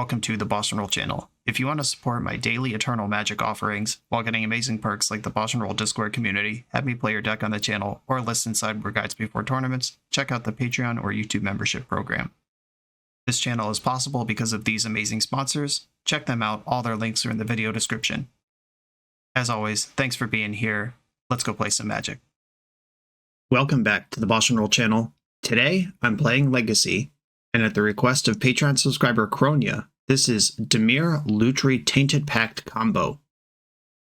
welcome to the BoshNRoll channel. If you want to support my daily Eternal Magic offerings while getting amazing perks like the BoshNRoll Discord community, have me play your deck on the channel, or listen sideboard guides before tournaments, check out the Patreon or YouTube membership program. This channel is possible because of these amazing sponsors. Check them out, all their links are in the video description. As always, thanks for being here. Let's go play some Magic. Welcome back to the BoshNRoll channel. Today, I'm playing Legacy, and at the request of Patreon subscriber Kronia, this is Dimir Lutri Tainted Pact combo.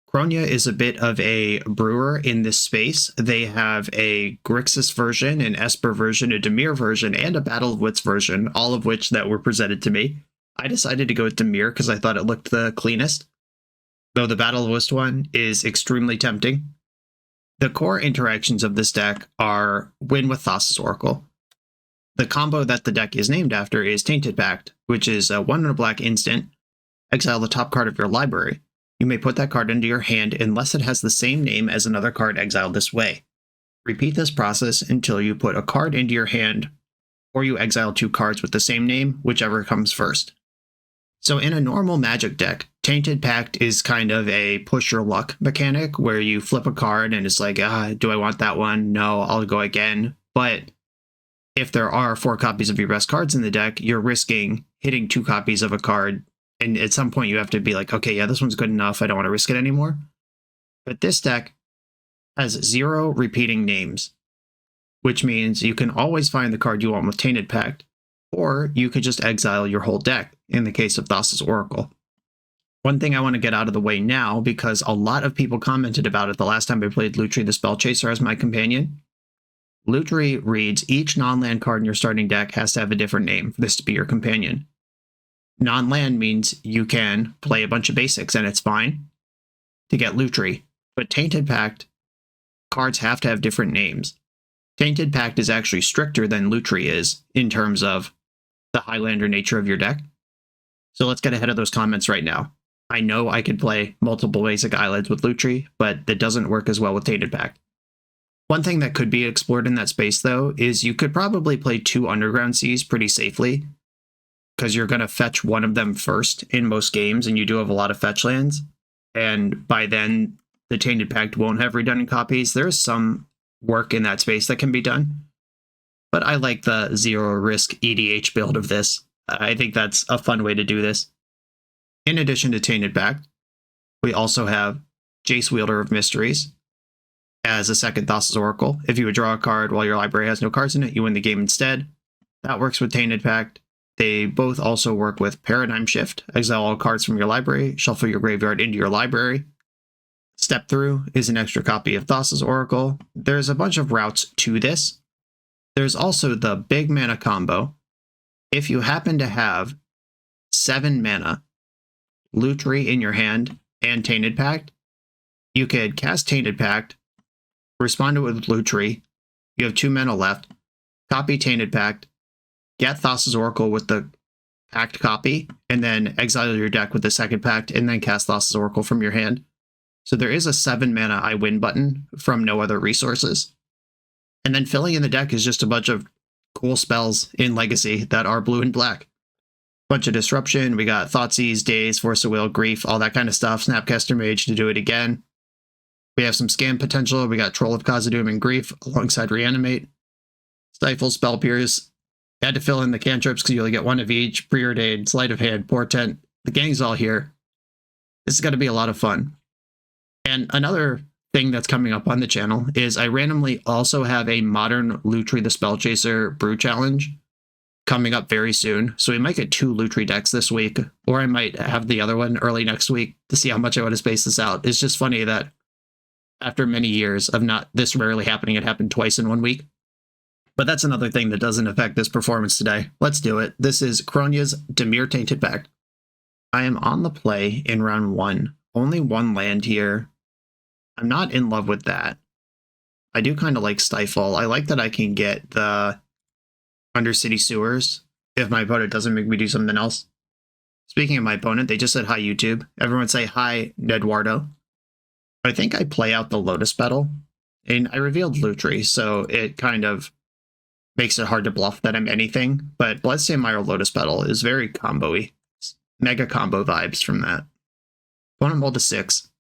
Kronia is a bit of a brewer in this space. They have a Grixis version, an Esper version, a Dimir version, and a Battle of Wits version, all of which that were presented to me. I decided to go with Dimir because I thought it looked the cleanest, though the Battle of Wits one is extremely tempting. The core interactions of this deck are win with Thassa's Oracle. The combo that the deck is named after is Tainted Pact, which is a 1 and a black instant. Exile the top card of your library. You may put that card into your hand unless it has the same name as another card exiled this way. Repeat this process until you put a card into your hand, or you exile 2 cards with the same name, whichever comes first. So in a normal Magic deck, Tainted Pact is kind of a push your luck mechanic where you flip a card and it's like, do I want that one? No, I'll go again. But if there are 4 copies of your best cards in the deck, you're risking hitting 2 copies of a card, and at some point you have to be like, okay, yeah, this one's good enough, I don't want to risk it anymore. But this deck has 0 repeating names, which means you can always find the card you want with Tainted Pact, or you could just exile your whole deck, in the case of Thassa's Oracle. One thing I want to get out of the way now, because a lot of people commented about it the last time I played Lutri the Spell Chaser as my companion. Lutri reads, each non-land card in your starting deck has to have a different name for this to be your companion. Non-land means you can play a bunch of basics and it's fine to get Lutri, but Tainted Pact cards have to have different names. Tainted Pact is actually stricter than Lutri is in terms of the Highlander nature of your deck. So let's get ahead of those comments right now. I know I could play multiple basic eyelids with Lutri, but that doesn't work as well with Tainted Pact. One thing that could be explored in that space, though, is you could probably play 2 Underground Seas pretty safely, because you're going to fetch one of them first in most games, and you do have a lot of fetch lands, and by then, the Tainted Pact won't have redundant copies. There's some work in that space that can be done, but I like the 0 risk EDH build of this. I think that's a fun way to do this. In addition to Tainted Pact, we also have Jace, Wielder of Mysteries, as a second Thassa's Oracle. If you would draw a card while your library has no cards in it, you win the game instead. That works with Tainted Pact. They both also work with Paradigm Shift. Exile all cards from your library, shuffle your graveyard into your library. Step Through is an extra copy of Thassa's Oracle. There's a bunch of routes to this. There's also the big mana combo. If you happen to have 7 mana, Lutri in your hand, and Tainted Pact, you could cast Tainted Pact, respond to it with Lutri, you have 2 mana left, copy Tainted Pact, get Thassa's Oracle with the Pact copy, and then exile your deck with the second Pact, and then cast Thassa's Oracle from your hand. So there is a 7 mana I win button from no other resources. And then filling in the deck is just a bunch of cool spells in Legacy that are blue and black. Bunch of Disruption, we got Thoughtseize, Daze, Force of Will, Grief, all that kind of stuff, Snapcaster Mage to do it again. We have some scam potential. We got Troll of Khazad-dûm and Grief alongside Reanimate. Stifle, Spell Pierce. Had to fill in the cantrips because you only get 1 of each. Preordained, Sleight of Hand, Portent. The gang's all here. This is going to be a lot of fun. And another thing that's coming up on the channel is I randomly also have a Modern Lutri the Spell Chaser Brew Challenge coming up very soon. So we might get 2 Lutri decks this week, or I might have the other one early next week to see how much I want to space this out. It's just funny that after many years of not this rarely happening, it happened twice in 1 week. But that's another thing that doesn't affect this performance today. Let's do it. This is Kronia's Dimir Tainted Pact. I am on the play in round 1. Only 1 land here. I'm not in love with that. I do kind of like Stifle. I like that I can get the Undercity Sewers if my opponent doesn't make me do something else. Speaking of my opponent, they just said hi YouTube. Everyone say hi Eduardo. I think I play out the Lotus Petal, and I revealed Lutri, so it kind of makes it hard to bluff that I'm anything, but Bloodstained Mire Lotus Petal is very combo-y. mega combo vibes from that. Opponent rolled a 6.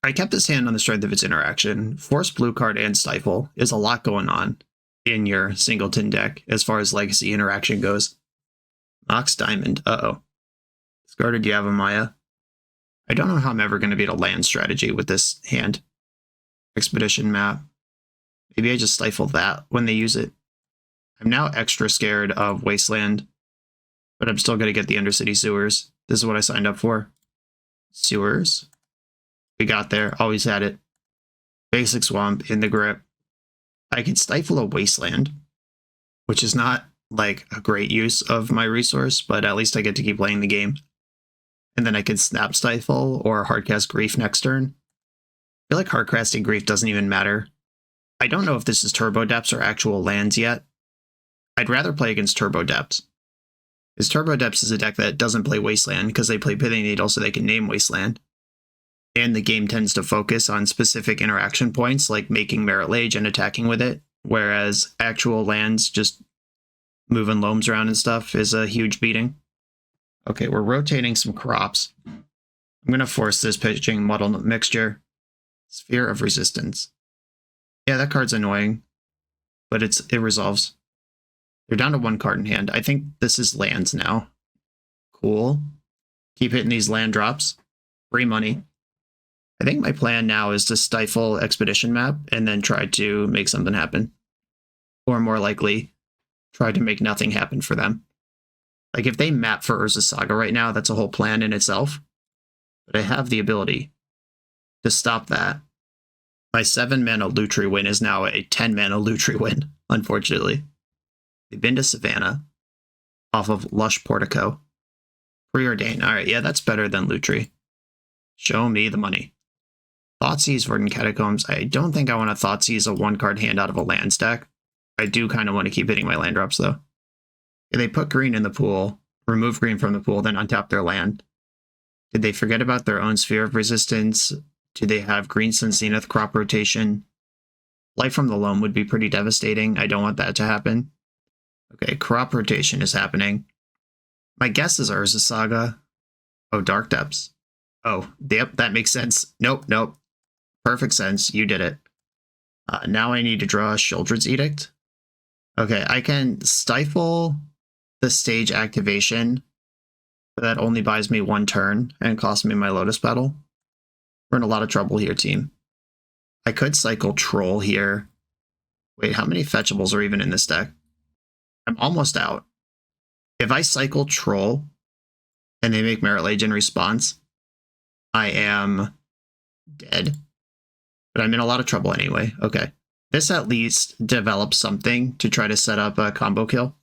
I kept this hand on the strength of its interaction. Force blue card and Stifle is a lot going on in your singleton deck as far as legacy interaction goes. Mox Diamond. Uh-oh. Discarded Yavimaya. I don't know how I'm ever going to beat a land strategy with this hand. Expedition Map. Maybe I just stifle that when they use it. I'm now extra scared of Wasteland, but I'm still going to get the Undercity Sewers. This is what I signed up for. Sewers. We got there. Always had it. Basic Swamp in the grip. I can stifle a Wasteland, which is not like a great use of my resource, but at least I get to keep playing the game. And then I can Snap Stifle or Hardcast Grief next turn. I feel like Hardcasting Grief doesn't even matter. I don't know if this is Turbo Depths or actual lands yet. I'd rather play against Turbo Depths. Because Turbo Depths is a deck that doesn't play Wasteland because they play Pithing Needle so they can name Wasteland. And the game tends to focus on specific interaction points like making Merit Lage and attacking with it, whereas actual lands just moving loams around and stuff is a huge beating. Okay, we're rotating some crops. I'm going to force this pitching Muddle Mixture. Sphere of Resistance. Yeah, that card's annoying, but it resolves. They're down to 1 card in hand. I think this is lands now. Cool. Keep hitting these land drops. Free money. I think my plan now is to stifle Expedition Map and then try to make something happen. Or more likely, try to make nothing happen for them. Like if they map for Urza's Saga right now, that's a whole plan in itself. But I have the ability to stop that. My 7-mana Lutri win is now a 10-mana Lutri win, unfortunately. They've been to Savannah off of Lush Portico. Preordain. Alright, yeah, that's better than Lutri. Show me the money. Thoughtseize, Verdant Catacombs. I don't think I want to Thoughtseize a 1-card hand out of a land stack. I do kind of want to keep hitting my land drops, though. If they put green in the pool, remove green from the pool, then untap their land. Did they forget about their own Sphere of Resistance? Do they have Green Sun Zenith crop rotation? Life from the Loam would be pretty devastating. I don't want that to happen. Okay, crop rotation is happening. My guess is Urza's Saga. Oh, Dark Depths. Oh, yep, that makes sense. Nope. Perfect sense. You did it. Now I need to draw a Sheoldred's Edict. Okay, I can stifle the stage activation, but that only buys me 1 turn and costs me my Lotus Petal. We're in a lot of trouble here, team. I could cycle Troll here. Wait, how many fetchables are even in this deck? I'm almost out. If I cycle Troll and they make Merit Lage in response, I am dead. But I'm in a lot of trouble anyway. Okay. This at least develops something to try to set up a combo kill.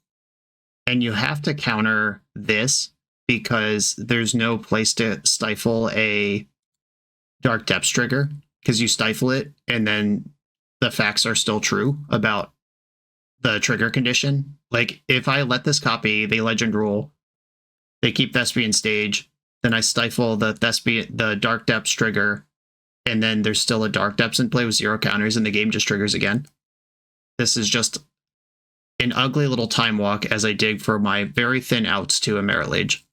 And you have to counter this because there's no place to stifle a Dark Depths trigger because you stifle it and then the facts are still true about the trigger condition. Like if I let this copy, they Legend Rule, they keep Thespian Stage, then I stifle the Dark Depths trigger, and then there's still a Dark Depths in play with 0 counters and the game just triggers again. This is just an ugly little time walk as I dig for my very thin outs to a Merit Lage.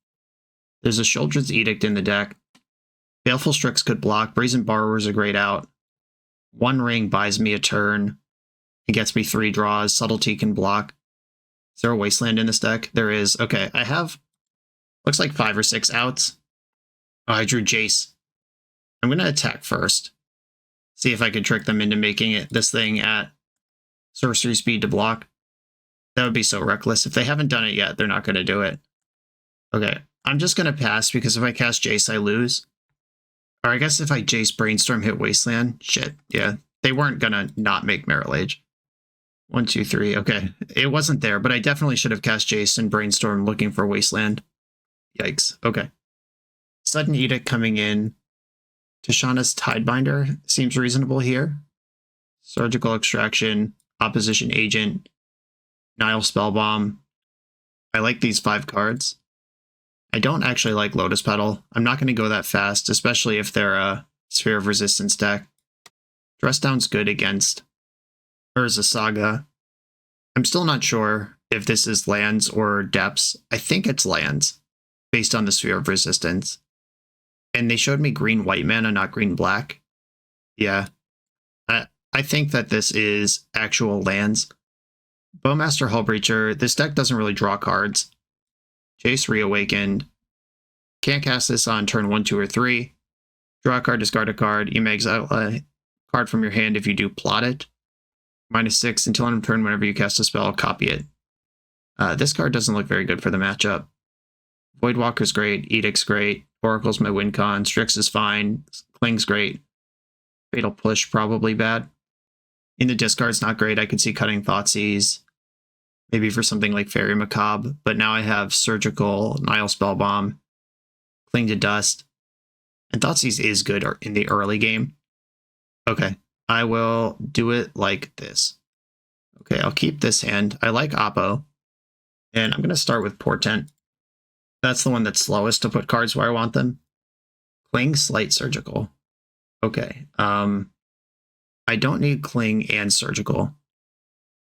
There's a Sheoldred's Edict in the deck. Baleful Strix could block. Brazen Borrower is a great out. 1 ring buys me a turn. It gets me 3 draws. Subtlety can block. Is there a Wasteland in this deck? There is. Okay, I have, looks like 5 or 6 outs. Oh, I drew Jace. I'm going to attack first. See if I can trick them into making this thing at sorcery speed to block. That would be so reckless. If they haven't done it yet, they're not going to do it. Okay, I'm just going to pass because if I cast Jace, I lose. Or I guess if I Jace Brainstorm hit Wasteland, shit, yeah. They weren't going to not make Merit Lage. 1, 2, 3, okay. It wasn't there, but I definitely should have cast Jace and Brainstorm looking for Wasteland. Yikes, okay. Sudden Edict coming in. Tishana's Tidebinder seems reasonable here. Surgical Extraction, Opposition Agent, Nile Spellbomb. I like these 5 cards. I don't actually like Lotus Petal. I'm not going to go that fast, especially if they're a Sphere of Resistance deck. Dress Down's good against Urza's Saga. I'm still not sure if this is lands or depths. I think it's lands. based on the Sphere of Resistance. And they showed me green-white mana, not green-black. Yeah. I think that this is actual lands. Bowmaster Hullbreacher, this deck doesn't really draw cards. Jace Reawakened. Can't cast this on turn 1, 2, or 3. Draw a card, discard a card. You may exile a card from your hand if you do plot it. -6 until end of turn whenever you cast a spell, copy it. This card doesn't look very good for the matchup. Voidwalker's great, Edict's great, Oracle's my win con, Strix is fine, Kling's great. Fatal Push probably bad. In the discard's not great. I could see cutting Thoughtseize, maybe for something like Fairy Macabre, but now I have Surgical, Nile Spellbomb, Cling to Dust, and Thoughtseize is good in the early game. Okay, I will do it like this. Okay, I'll keep this hand. I like Oppo, and I'm going to start with Portent. That's the one that's slowest to put cards where I want them. Cling, Slight, Surgical. Okay, I don't need Cling and Surgical.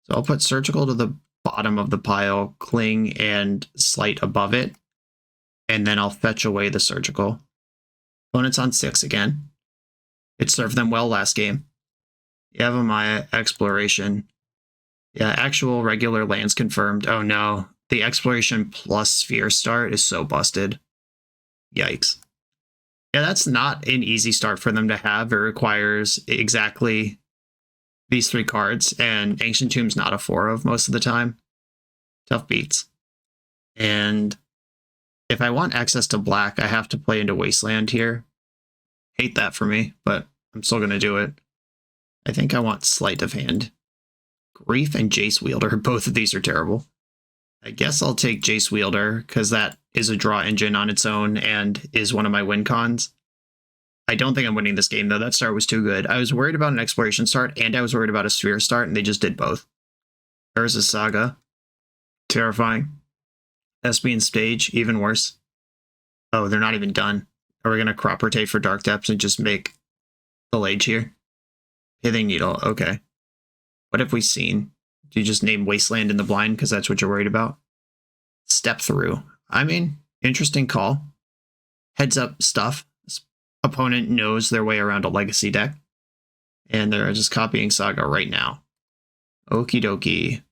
So I'll put Surgical to the bottom of the pile, Cling and Slight above it, and then I'll fetch away the Surgical. Opponent's on 6 again. It served them well last game. Yavimaya, Exploration. Yeah, actual regular lands confirmed. Oh no, the Exploration plus Sphere start is so busted. Yikes. Yeah, that's not an easy start for them to have. It requires exactly these 3 cards, and Ancient Tomb's not a 4 of most of the time. Tough beats. And if I want access to black, I have to play into Wasteland here. Hate that for me, but I'm still going to do it. I think I want Sleight of Hand. Grief and Jace Wielder, both of these are terrible. I guess I'll take Jace Wielder, because that is a draw engine on its own and is one of my win cons. I don't think I'm winning this game, though. That start was too good. I was worried about an Exploration start, and I was worried about a Sphere start, and they just did both. There's a Saga. Terrifying. Espion Stage, even worse. Oh, they're not even done. Are we going to crop rotate for Dark Depths and just make the Lage here? Pithing Needle, okay. What have we seen? Do you just name Wasteland in the blind because that's what you're worried about? Step Through. I mean, interesting call. Heads up stuff. This opponent knows their way around a legacy deck. And they're just copying Saga right now. Okie dokie.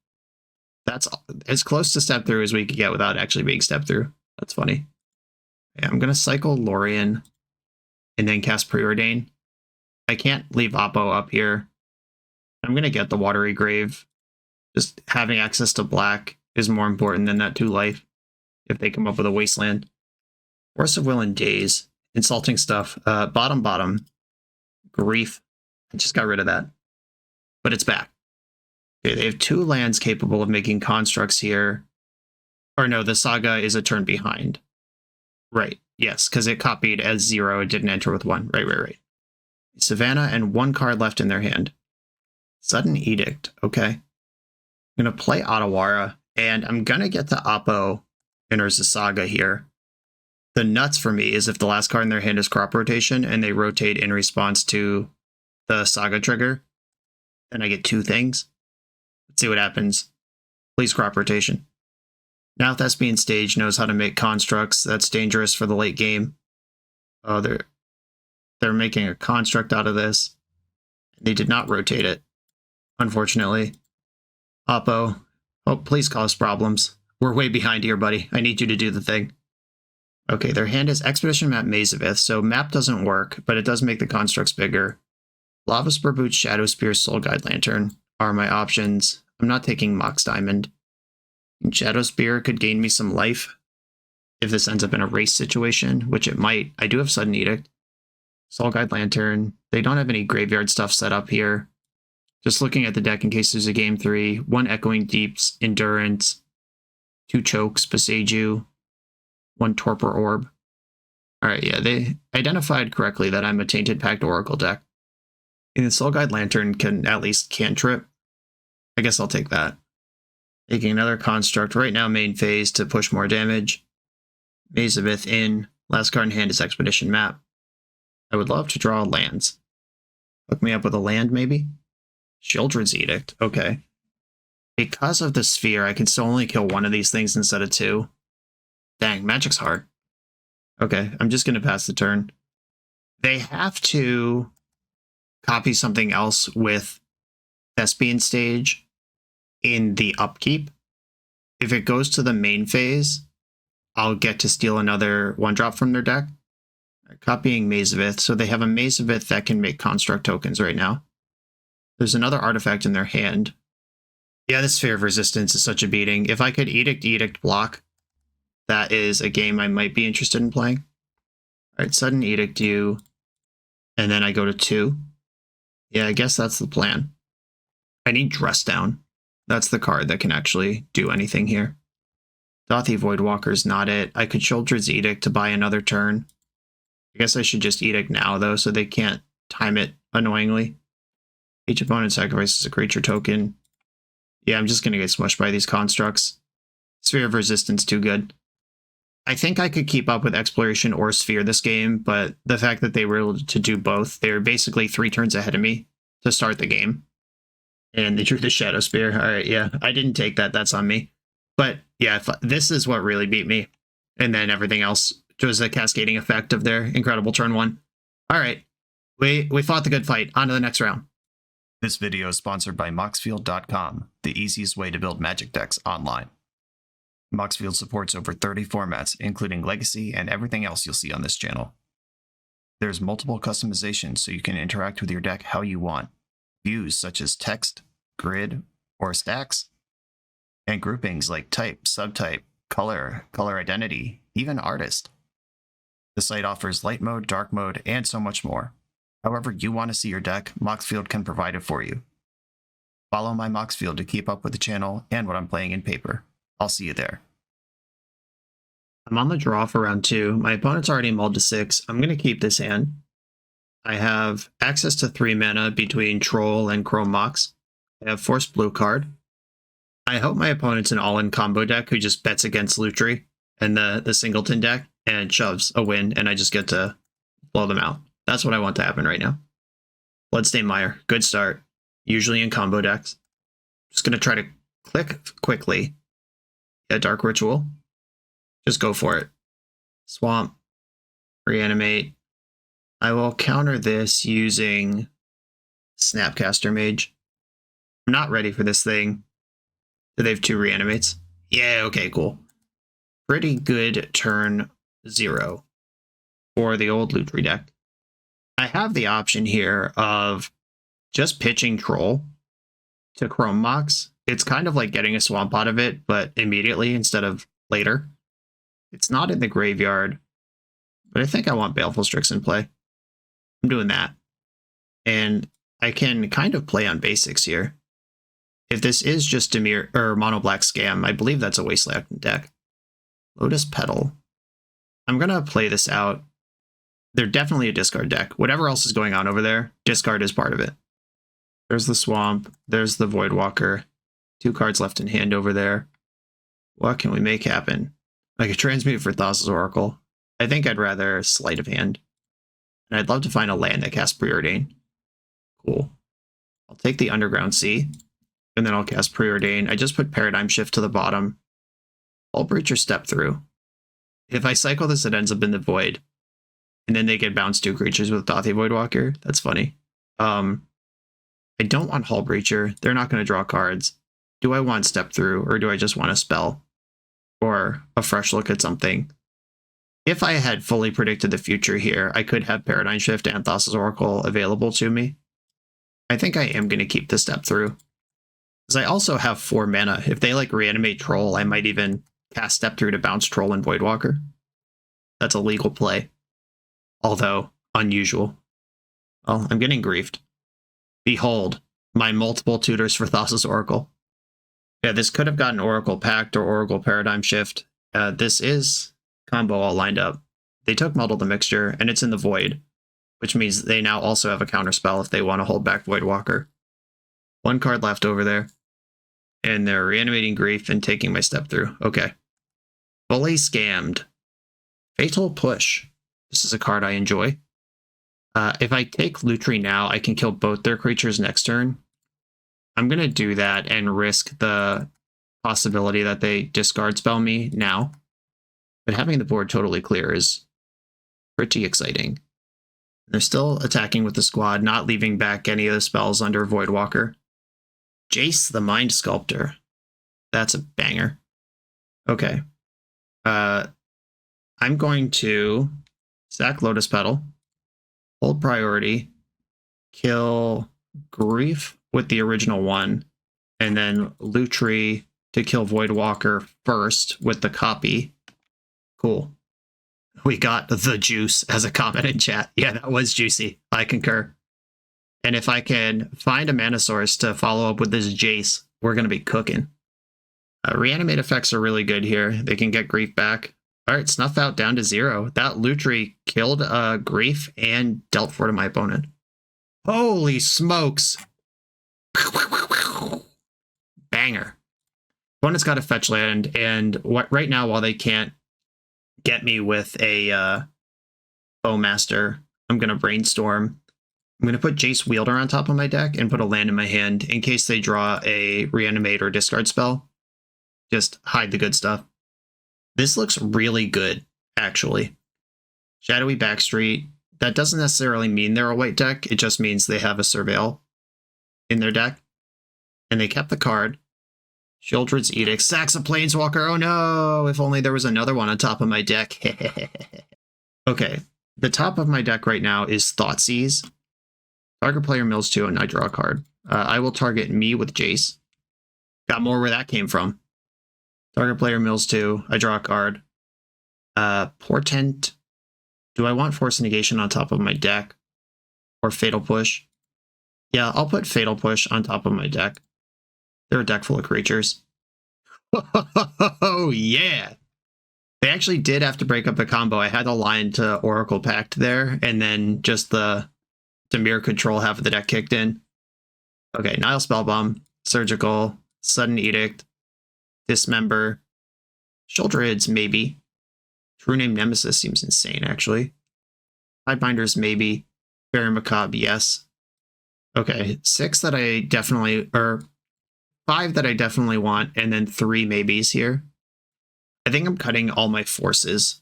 That's as close to Step Through as we could get without actually being Step Through. That's funny. Yeah, I'm going to cycle Lorien and then cast Preordain. I can't leave Oppo up here. I'm going to get the Watery Grave. Just having access to black is more important than that 2 life if they come up with a Wasteland. Force of Will and Daze. Insulting stuff. Bottom. Grief. I just got rid of that. But it's back. Okay, they have 2 lands capable of making constructs here. Or no, the Saga is a turn behind. Right, yes, because it copied as 0. It didn't enter with 1. Right. Savannah and 1 card left in their hand. Sudden Edict. Okay. I'm going to play Otawara, and I'm going to get the Oppo enters the Saga here. The nuts for me is if the last card in their hand is crop rotation, and they rotate in response to the Saga trigger, then I get 2 things. Let's see what happens. Please crop rotation. Now Thespian Stage knows how to make constructs. That's dangerous for the late game. Oh, they're making a construct out of this. They did not rotate it, unfortunately. Oppo, oh, please cause problems. We're way behind here, buddy. I need you to do the thing. Okay, their hand is Expedition Map Maze of Ith, so map doesn't work, but it does make the constructs bigger. Lava Spur Boot, Shadow Spear, Soul Guide Lantern are my options. I'm not taking Mox Diamond. Shadow Spear could gain me some life if this ends up in a race situation, which it might. I do have Sudden Edict. Soul Guide Lantern. They don't have any graveyard stuff set up here. Just looking at the deck in case there's a game 3. 1 Echoing Deeps, Endurance. 2 Chokes, Passeju. 1 Torpor Orb. Alright, yeah, they identified correctly that I'm a Tainted Pact Oracle deck. And the Soul Guide Lantern can at least cantrip. I guess I'll take that. Taking another construct right now, main phase to push more damage. Maze of Ith in. Last card in hand is Expedition Map. I would love to draw lands. Hook me up with a land, maybe? Children's Edict. Okay. Because of the Sphere, I can still only kill 1 of these things instead of 2. Dang, Magic's hard. Okay, I'm just going to pass the turn. They have to copy something else with Thespian Stage in the upkeep. If it goes to the main phase, I'll get to steal another 1-drop from their deck. Copying Maze of Ith, so they have a Maze of Ith that can make construct tokens right now. There's another artifact in their hand. Yeah, this Sphere of Resistance is such a beating. If I could Edict block, that is a game I might be interested in playing. All right, Sudden Edict you, and then I go to 2. Yeah, I guess that's the plan. I need Dress Down. That's the card that can actually do anything here. Dothy Voidwalker's not it. I could Childred's Edict to buy another turn. I guess I should just Edict now, though, so they can't time it annoyingly. Each opponent sacrifices a creature token. Yeah, I'm just going to get smushed by these constructs. Sphere of Resistance too good. I think I could keep up with Exploration or Sphere this game, but the fact that they were able to do both, they were basically 3 turns ahead of me to start the game. And they drew the Shadow Spear. All right, yeah, I didn't take that. That's on me. But yeah, this is what really beat me. And then everything else was a cascading effect of their incredible turn 1. All right, we fought the good fight. On to the next round. This video is sponsored by Moxfield.com, the easiest way to build Magic decks online. Moxfield supports over 30 formats, including Legacy and everything else you'll see on this channel. There's multiple customizations so you can interact with your deck how you want. Views such as text, grid, or stacks, and groupings like type, subtype, color, color identity, even artist. The site offers light mode, dark mode, and so much more. However you want to see your deck, Moxfield can provide it for you. Follow my Moxfield to keep up with the channel and what I'm playing in paper. I'll see you there. I'm on the draw for round 2. My opponent's already mulled to 6. I'm going to keep this hand. I have access to 3 mana between Troll and Chrome Mox. I have Force Blue card. I hope my opponent's an all-in combo deck who just bets against Lutri and the Singleton deck and shoves a win, and I just get to blow them out. That's what I want to happen right now. Bloodstained Mire, good start. Usually in combo decks. Just going to try to click quickly. Yeah, Dark Ritual. Just go for it. Swamp. Reanimate. I will counter this using Snapcaster Mage. I'm not ready for this thing. Do they have 2 reanimates? Yeah, okay, cool. Pretty good turn 0 for the old Lutri deck. I have the option here of just pitching Troll to Chrome Mox. It's kind of like getting a swamp out of it, but immediately instead of later. It's not in the graveyard, but I think I want Baleful Strix in play. I'm doing that. And I can kind of play on basics here. If this is just Dimir or Mono Black Scam, I believe that's a Wasteland deck. Lotus Petal. I'm going to play this out. They're definitely a discard deck. Whatever else is going on over there, discard is part of it. There's the Swamp. There's the Voidwalker. 2 cards left in hand over there. What can we make happen? I could transmute for Thassa's Oracle. I think I'd rather Sleight of Hand. And I'd love to find a land that casts Preordain. Cool. I'll take the Underground Sea. And then I'll cast Preordain. I just put Paradigm Shift to the bottom. Hull Breacher Step Through. If I cycle this, it ends up in the Void. And then they get bounced 2 creatures with Dothy Voidwalker. That's funny. I don't want Hull Breacher. They're not going to draw cards. Do I want Step Through, or do I just want a spell? Or a fresh look at something? If I had fully predicted the future here, I could have Paradigm Shift and Thassa's Oracle available to me. I think I am going to keep the Step Through. Because I also have 4 mana. If they like reanimate Troll, I might even cast Step Through to bounce Troll and Voidwalker. That's a legal play. Although unusual. Well, I'm getting griefed. Behold, my multiple tutors for Thassa's Oracle. Yeah, this could have gotten Oracle Pact or Oracle Paradigm Shift. This is combo all lined up. They took Muddle the Mixture, and it's in the Void, which means they now also have a counterspell if they want to hold back Voidwalker. 1 card left over there. And they're reanimating Grief and taking my Step Through. Okay. Fully Scammed. Fatal Push. This is a card I enjoy. If I take Lutri now, I can kill both their creatures next turn. I'm going to do that and risk the possibility that they discard spell me now. But having the board totally clear is Pretty exciting. They're still attacking with the squad, not leaving back any of the spells under Voidwalker. Jace the Mind Sculptor. That's a banger. Okay. I'm going to sack Lotus Petal, hold priority, kill Grief with the original one, and then Lutri to kill Voidwalker first with the copy. Cool. We got the juice as a comment in chat. Yeah, that was juicy. I concur. And if I can find a mana source to follow up with this Jace, we're going to be cooking. Reanimate effects are really good here. They can get Grief back. All right, Snuff Out down to 0. That Lutri killed Grief and dealt 4 to my opponent. Holy smokes. Banger. Opponent's got a fetch land, and right now, while they can't get me with a Bowmaster, I'm going to Brainstorm. I'm going to put Jace Wielder on top of my deck and put a land in my hand in case they draw a Reanimate or discard spell. Just hide the good stuff. This looks really good, actually. Shadowy Backstreet. That doesn't necessarily mean they're a white deck. It just means they have a Surveil in their deck. And they kept the card. Sheoldred's Edict. Sacks a Planeswalker. Oh no! If only there was another one on top of my deck. Okay. The top of my deck right now is Thoughtseize. Target player mills 2 and I draw a card. I will target me with Jace. Got more where that came from. Target player mills 2. I draw a card. Portent. Do I want Force Negation on top of my deck? Or Fatal Push? Yeah, I'll put Fatal Push on top of my deck. They're a deck full of creatures. Oh, yeah! They actually did have to break up the combo. I had a line to Oracle Pact there, and then just the Dimir control half of the deck kicked in. Okay, Nile Spellbomb, Surgical, Sudden Edict, Dismember, Sheoldred's maybe. True Name Nemesis seems insane, actually. Tidebinders maybe. Barry Macabre, yes. Okay, 6 that I definitely, or 5 that I definitely want, and then 3 maybes here. I think I'm cutting all my forces.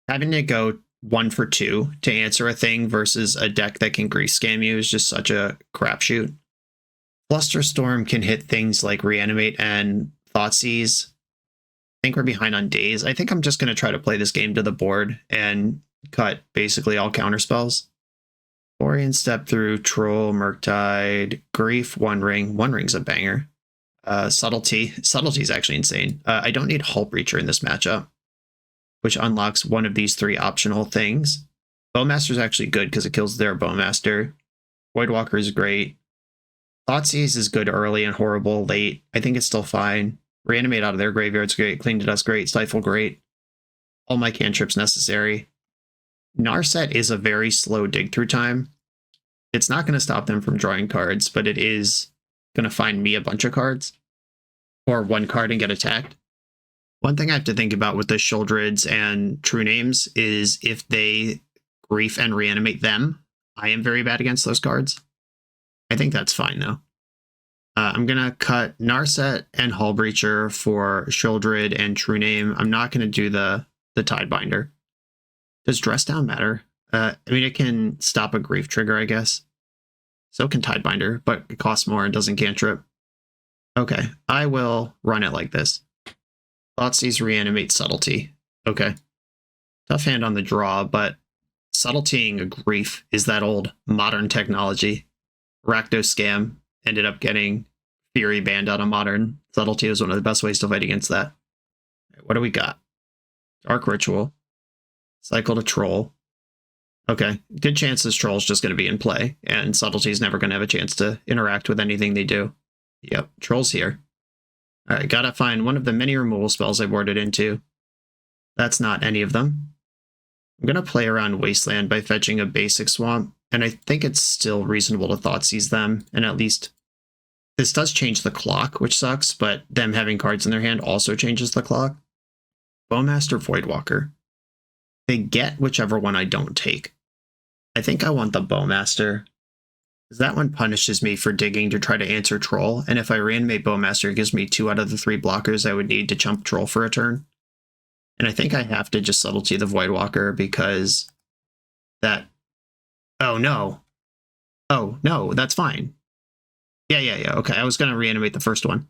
Having to go 1 for 2 to answer a thing versus a deck that can grief scam you is just such a crapshoot. Flusterstorm can hit things like Reanimate and Thoughtseize. I think we're behind on days. I think I'm just going to try to play this game to the board and cut basically all counterspells. Orion Step Through, Troll, Murktide, Grief, One Ring. One Ring's a banger. Subtlety. Subtlety's actually insane. I don't need Hull Breacher in this matchup, which unlocks one of these 3 optional things. Bowmaster's actually good because it kills their Bowmaster. Voidwalker is great. Thoughtseize is good early and horrible late. I think it's still fine. Reanimate out of their graveyard's great. Cling to Dust great. Stifle great. All my cantrips necessary. Narset is a very slow dig through time. It's not going to stop them from drawing cards, but it is going to find me a bunch of cards. Or 1 card and get attacked. One thing I have to think about with the Sheoldreds and True Names is if they grief and reanimate them, I am very bad against those cards. I think that's fine, though. I'm going to cut Narset and Hull Breacher for Sheoldred and True Name. I'm not going to do the Tidebinder. Does Dress Down matter? I mean, it can stop a grief trigger, I guess. So can Tidebinder, but it costs more and doesn't cantrip. Okay, I will run it like this. Thoughtseize, Reanimate, Subtlety. Okay. Tough hand on the draw, but subtletying a grief is that old modern technology. Rakdos Scam ended up getting Fury banned out of Modern. Subtlety is one of the best ways to fight against that. What do we got? Dark Ritual. Cycle to Troll. Okay, good chance this Troll's just going to be in play, and Subtlety's never going to have a chance to interact with anything they do. Yep, Troll's here. Alright, gotta find one of the many removal spells I boarded into. That's not any of them. I'm going to play around Wasteland by fetching a basic Swamp, and I think it's still reasonable to Thoughtseize them, and at least this does change the clock, which sucks, but them having cards in their hand also changes the clock. Bowmaster, Voidwalker. They get whichever one I don't take. I think I want the Bowmaster, because that one punishes me for digging to try to answer Troll, and if I reanimate Bowmaster, it gives me 2 out of the 3 blockers I would need to chump Troll for a turn. And I think I have to just Subtlety the Voidwalker because that... Oh, no. Oh, no, that's fine. Yeah, okay, I was going to reanimate the first one.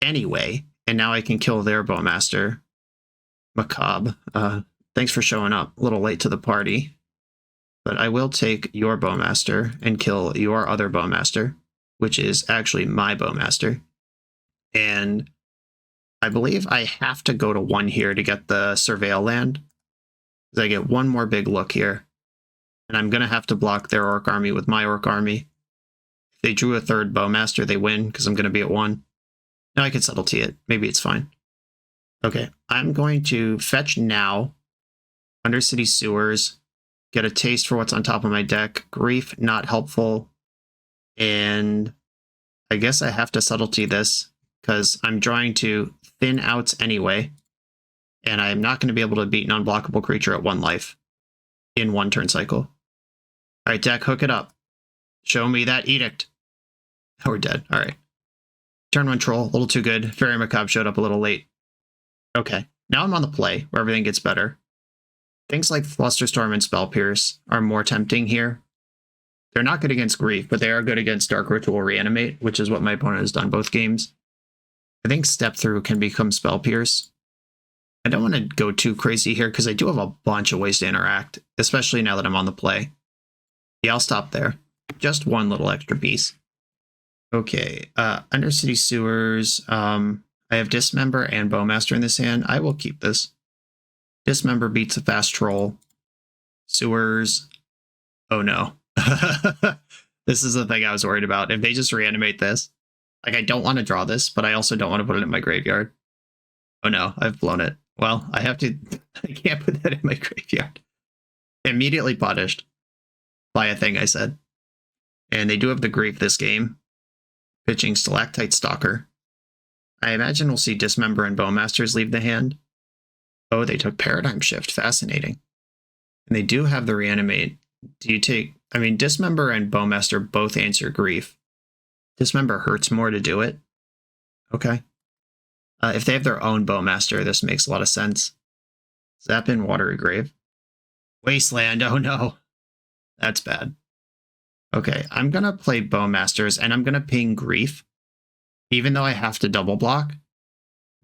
Anyway, and now I can kill their Bowmaster. Macabre. Thanks for showing up. A little late to the party. But I will take your Bowmaster and kill your other Bowmaster, which is actually my Bowmaster. And I believe I have to go to 1 here to get the Surveil land. Because I get 1 more big look here. And I'm going to have to block their Orc army with my Orc army. If they drew a 3rd Bowmaster, they win, because I'm going to be at 1. Now I can subtlety it. Maybe it's fine. Okay, I'm going to fetch now. Undercity Sewers. Get a taste for what's on top of my deck. Grief, not helpful. And I guess I have to subtlety this, because I'm drawing to thin outs anyway. And I'm not going to be able to beat an unblockable creature at 1 life in 1 turn cycle. Alright, deck, hook it up. Show me that edict. Oh, we're dead. Alright. Turn 1 troll, a little too good. Fairy Macabre showed up a little late. Okay, now I'm on the play, where everything gets better. Things like Flusterstorm and Spell Pierce are more tempting here. They're not good against Grief, but they are good against Dark Ritual Reanimate, which is what my opponent has done both games. I think Step Through can become Spell Pierce. I don't want to go too crazy here, because I do have a bunch of ways to interact, especially now that I'm on the play. Yeah, I'll stop there. Just 1 little extra piece. Okay, Undercity Sewers. I have Dismember and Bowmaster in this hand. I will keep this. Dismember beats a fast troll. Sewers. Oh no. This is the thing I was worried about. If they just reanimate this. Like, I don't want to draw this, but I also don't want to put it in my graveyard. Oh no, I've blown it. Well, I have to... I can't put that in my graveyard. Immediately punished by a thing I said. And they do have the Grief this game. Pitching Stalactite Stalker. I imagine we'll see Dismember and Bowmasters leave the hand. Oh, they took Paradigm Shift. Fascinating. And they do have the Reanimate. Do you take... I mean, Dismember and Bowmaster both answer Grief. Dismember hurts more to do it. Okay. If they have their own Bowmaster, this makes a lot of sense. Zap in Watery Grave. Wasteland. Oh no. That's bad. Okay, I'm going to play Bowmasters, and I'm going to ping Grief, even though I have to double block,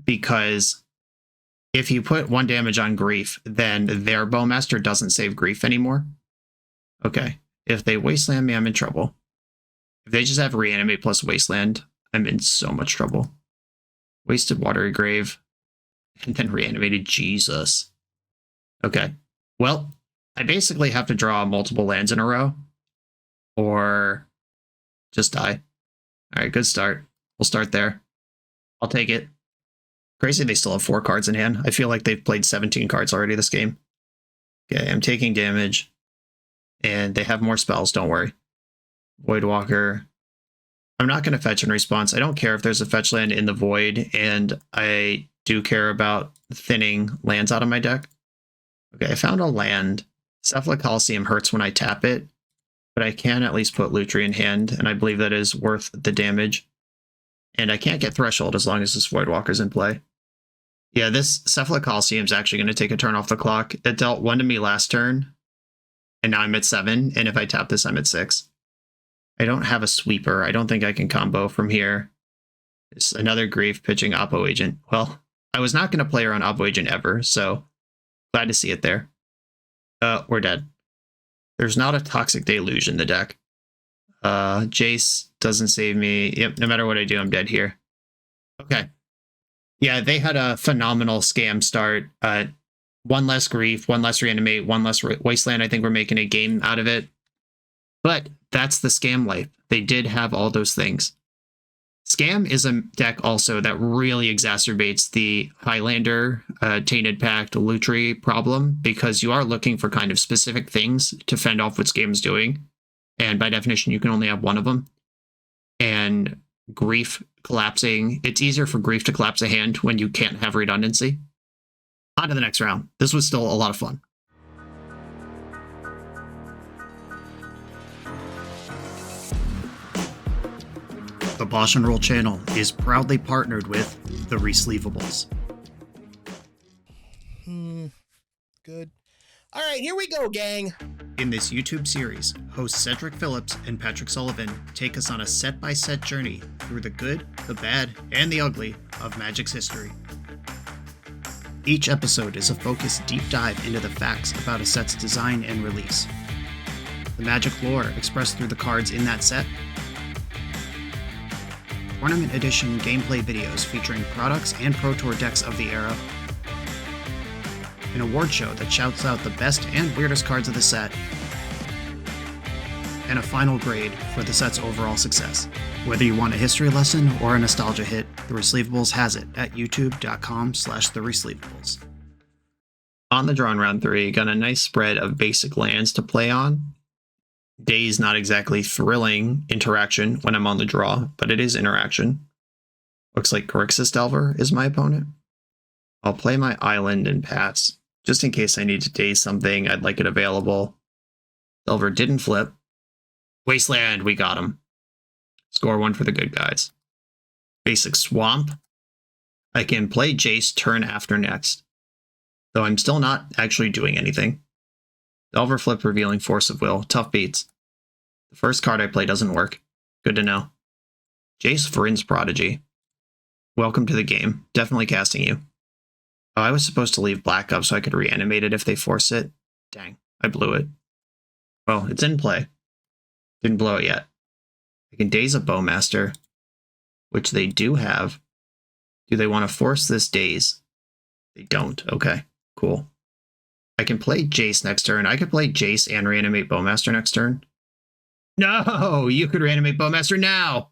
because if you put 1 damage on Grief, then their Bowmaster doesn't save Grief anymore. Okay, if they Wasteland me, I'm in trouble. If they just have Reanimate plus Wasteland, I'm in so much trouble. Wasted Watery Grave, and then Reanimated. Jesus. Okay, well, I basically have to draw multiple lands in a row, or just die. Alright, good start. We'll start there. I'll take it. Crazy they still have 4 cards in hand. I feel like they've played 17 cards already this game. Okay, I'm taking damage. And they have more spells, don't worry. Voidwalker. I'm not going to fetch in response. I don't care if there's a fetch land in the void, and I do care about thinning lands out of my deck. Okay, I found a land. Cephala Coliseum hurts when I tap it, but I can at least put Lutri in hand, and I believe that is worth the damage. And I can't get Threshold as long as this Voidwalker's in play. Yeah, this Cephala Coliseum is actually going to take a turn off the clock. It dealt 1 to me last turn, and now I'm at 7, and if I tap this, I'm at 6. I don't have a sweeper. I don't think I can combo from here. It's another Grief pitching Oppo Agent. Well, I was not going to play around Oppo Agent ever, so glad to see it there. We're dead. There's not a Toxic Deluge in the deck. Jace doesn't save me. Yep, no matter what I do, I'm dead here. Okay. Yeah, they had a phenomenal scam start. 1 less Grief, 1 less Reanimate, 1 less Wasteland. I think we're making a game out of it. But that's the scam life. They did have all those things. Scam is a deck also that really exacerbates the Highlander, Tainted Pact, Lutri problem, because you are looking for kind of specific things to fend off what Scam's doing. And by definition, you can only have one of them. And Grief collapsing, it's easier for Grief to collapse a hand when you can't have redundancy. On to the next round. This was still a lot of fun. The BoshNRoll channel is proudly partnered with the Resleevables. Good. All right. right, here we go, gang. In this YouTube series, hosts Cedric Phillips and Patrick Sullivan take us on a set-by-set journey through the good, the bad, and the ugly of Magic's history. Each episode is a focused deep dive into the facts about a set's design and release, the Magic lore expressed through the cards in that set, Tournament Edition gameplay videos featuring products and Pro Tour decks of the era, an award show that shouts out the best and weirdest cards of the set, and a final grade for the set's overall success. Whether you want a history lesson or a nostalgia hit, The Receivables has it at youtube.com/thereceivables. On the draw in round 3, got a nice spread of basic lands to play on. Day's not exactly thrilling interaction when I'm on the draw, but it is interaction. Looks like Grixis Delver is my opponent. I'll play my island and pass, just in case I need to daze something, I'd like it available. Delver didn't flip. Wasteland, we got him. Score 1 for the good guys. Basic Swamp. I can play Jace turn after next, though I'm still not actually doing anything. Delver flip revealing Force of Will. Tough beats. The first card I play doesn't work. Good to know. Jace Vryn's Prodigy. Welcome to the game. Definitely casting you. Oh, I was supposed to leave black up so I could reanimate it if they force it. Dang, I blew it. Well, it's in play. Didn't blow it yet. I can daze a Bowmaster, which they do have. Do they want to force this daze? They don't. Okay, cool. I can play Jace next turn. I could play Jace and reanimate Bowmaster next turn. No, you could reanimate Bowmaster now.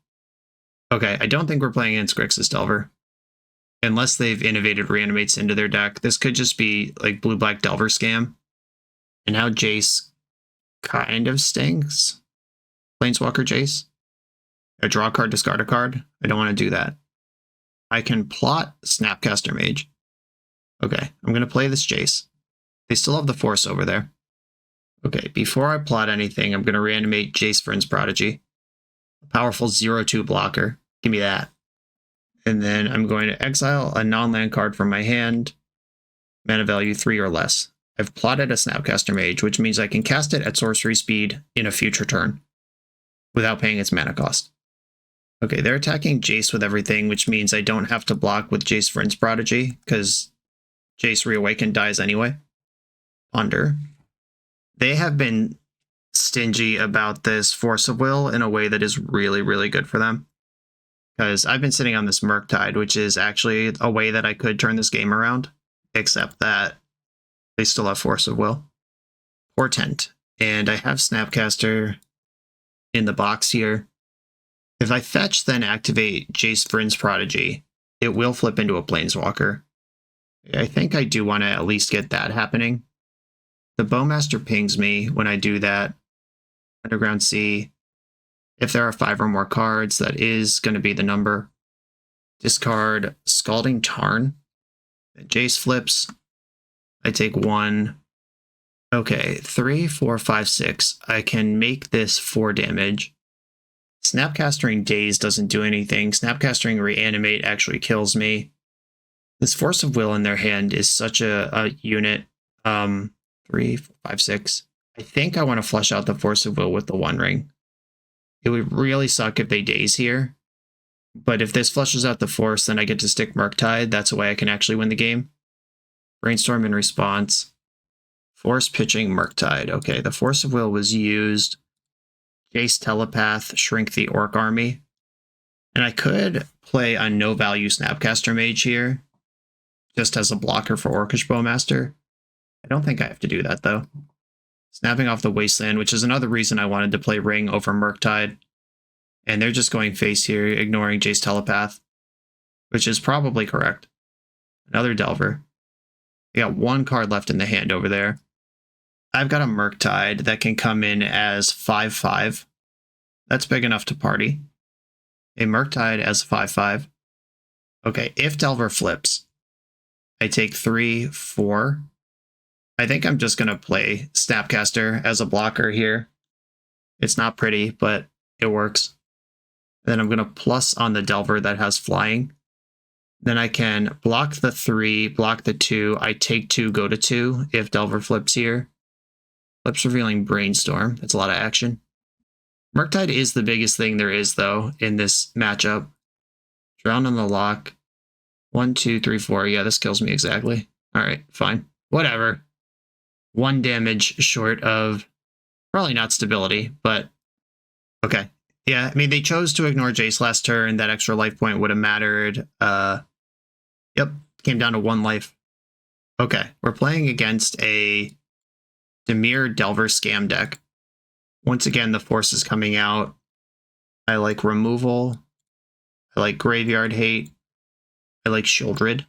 Okay, I don't think we're playing against Grixis Delver. Unless they've innovated reanimates into their deck. This could just be like blue-black Delver scam. And now Jace kind of stinks. Planeswalker Jace. I draw a card, discard a card. I don't want to do that. I can plot Snapcaster Mage. Okay, I'm going to play this Jace. They still have the Force over there. Okay, before I plot anything, I'm going to reanimate Jace Vryn's Prodigy. A powerful 0/2 blocker. Give me that. And then I'm going to exile a non-land card from my hand. Mana value 3 or less. I've plotted a Snapcaster Mage, which means I can cast it at sorcery speed in a future turn without paying its mana cost. Okay, they're attacking Jace with everything, which means I don't have to block with Jace Vryn's Prodigy, because Jace Reawakened dies anyway. Ponder. They have been stingy about this Force of Will in a way that is really, really good for them. Because I've been sitting on this Murktide, which is actually a way that I could turn this game around, except that they still have Force of Will. Portent. And I have Snapcaster in the box here. If I fetch, then activate Jace Vryn's Prodigy, it will flip into a Planeswalker. I think I do want to at least get that happening. The Bowmaster pings me when I do that. Underground Sea. If there are 5 or more cards, that is going to be the number. Discard Scalding Tarn. Jace flips. I take 1. Okay, 3, 4, 5, 6. I can make this 4 damage. Snapcastering Daze doesn't do anything. Snapcastering Reanimate actually kills me. This Force of Will in their hand is such a unit. 3, 4, 5, 6. I think I want to flush out the Force of Will with the One Ring. It would really suck if they daze here. But if this flushes out the Force, then I get to stick Murktide. That's a way I can actually win the game. Brainstorm in response. Force pitching Murktide. Okay, the Force of Will was used. Jace Telepath, shrink the Orc army. And I could play a no-value Snapcaster Mage here, just as a blocker for Orcish Bowmaster. I don't think I have to do that, though. Snapping off the Wasteland, which is another reason I wanted to play Ring over Murktide. And they're just going face here, ignoring Jace Telepath, which is probably correct. Another Delver. We got 1 card left in the hand over there. I've got a Murktide that can come in as 5/5. That's big enough to party. A Murktide as 5/5. Okay, if Delver flips, I take 3, 4. I think I'm just going to play Snapcaster as a blocker here. It's not pretty, but it works. Then I'm going to plus on the Delver that has flying. Then I can block the 3, block the 2. I take 2, go to 2 if Delver flips here. Lips Revealing Brainstorm. That's a lot of action. Murktide is the biggest thing there is, though, in this matchup. Drown on the lock. 1, 2, 3, 4. Yeah, this kills me exactly. Alright, fine. Whatever. 1 damage short of probably not stability, but okay. Yeah, I mean, they chose to ignore Jace last turn. That extra life point would have mattered. Yep, came down to 1 life. Okay, we're playing against a Dimir Delver Scam deck. Once again, the force is coming out. I like Removal. I like Graveyard Hate. I like Shieldred.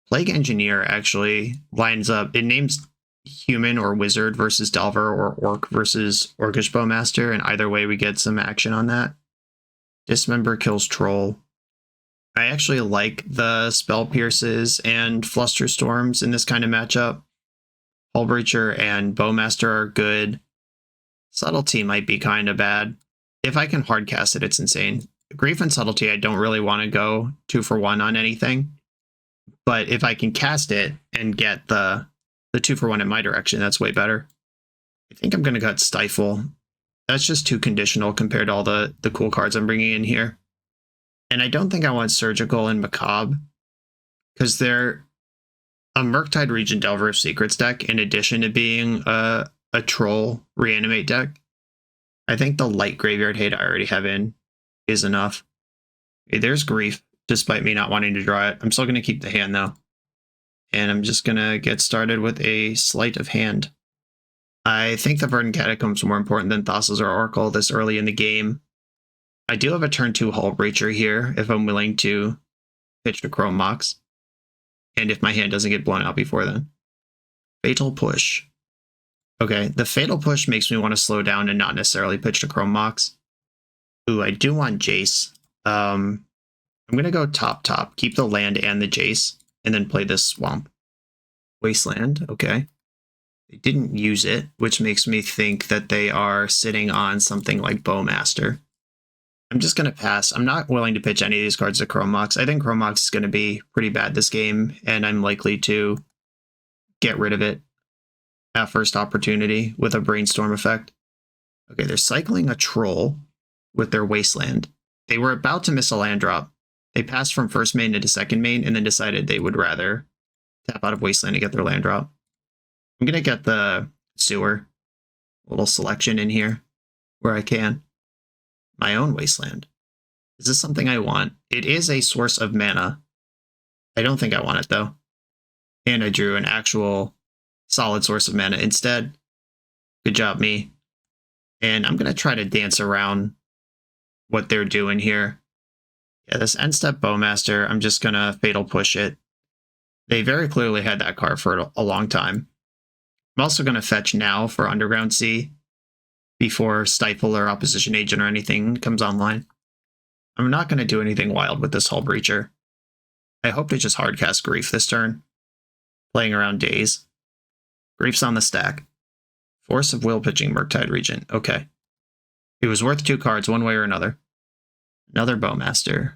Plague Engineer actually lines up. It names Human or Wizard versus Delver, or Orc versus Orcish Bowmaster, and either way we get some action on that. Dismember kills Troll. I actually like the Spell Pierces and Flusterstorms in this kind of matchup. Hullbreacher and Bowmaster are good. Subtlety might be kind of bad. If I can hardcast it, it's insane. Grief and Subtlety, I don't really want to go 2 for 1 on anything. But if I can cast it and get the 2 for 1 in my direction, that's way better. I think I'm going to cut Stifle. That's just too conditional compared to all the cool cards I'm bringing in here. And I don't think I want Surgical and Macabre, because they're a Murktide Regent Delver of Secrets deck in addition to being a Troll Reanimate deck. I think the light Graveyard Hate I already have in is enough. Okay, there's Grief, despite me not wanting to draw it. I'm still going to keep the hand, though. And I'm just going to get started with a Sleight of Hand. I think the Verdant Catacombs are more important than Thassa's or Oracle this early in the game. I do have a turn 2 Hullbreacher here if I'm willing to pitch to Chrome Mox. And if my hand doesn't get blown out before then. Fatal Push. Okay, the Fatal Push makes me want to slow down and not necessarily pitch to Chrome Mox. Ooh, I do want Jace. I'm going to go top, keep the land and the Jace, and then play this Swamp. Wasteland, okay. They didn't use it, which makes me think that they are sitting on something like Bowmaster. I'm just going to pass. I'm not willing to pitch any of these cards to Chrome Mox. I think Chrome Mox is going to be pretty bad this game, and I'm likely to get rid of it at first opportunity with a Brainstorm effect. Okay, they're cycling a Troll with their Wasteland. They were about to miss a land drop. They passed from first main into second main and then decided they would rather tap out of Wasteland to get their land drop. I'm going to get the Sewer, a little selection in here where I can. My own Wasteland. Is this something I want? It is a source of mana. I don't think I want it, though. And I drew an actual solid source of mana instead. Good job, me. And I'm going to try to dance around what they're doing here. Yeah, this end step Bowmaster, I'm just going to Fatal Push it. They very clearly had that card for a long time. I'm also going to fetch now for Underground Sea before Stifle or Opposition Agent or anything comes online. I'm not going to do anything wild with this Hullbreacher. I hope to just hardcast Grief this turn. Playing around Daze. Grief's on the stack. Force of Will pitching Murktide Regent. Okay. It was worth 2 cards one way or another. Another Bowmaster.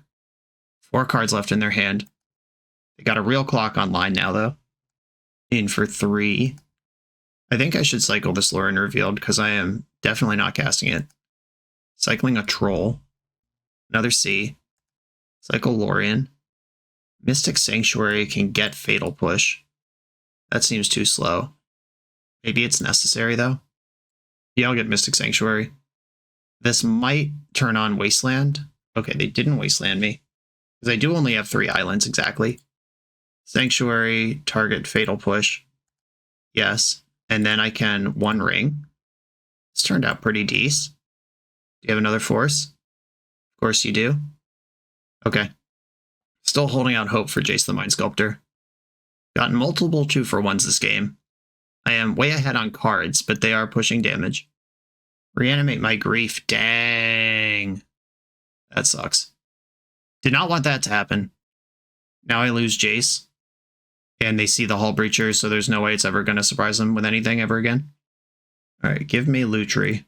4 cards left in their hand. They got a real clock online now, though. In for 3. I think I should cycle this Lorien Revealed because I am definitely not casting it. Cycling a Troll. Another C. Cycle Lorien. Mystic Sanctuary can get Fatal Push. That seems too slow. Maybe it's necessary, though. Yeah, I'll get Mystic Sanctuary. This might turn on Wasteland. Okay, they didn't Wasteland me. Because I do only have 3 islands, exactly. Sanctuary, target Fatal Push. Yes. And then I can 1 ring. This turned out pretty decent. Do you have another force? Of course you do. Okay. Still holding out hope for Jace the Mind Sculptor. Gotten multiple 2 for 1s this game. I am way ahead on cards, but they are pushing damage. Reanimate my Grief. Dang. That sucks. Did not want that to happen. Now I lose Jace. And they see the Hullbreacher, so there's no way it's ever going to surprise them with anything ever again. Alright, give me Lutri.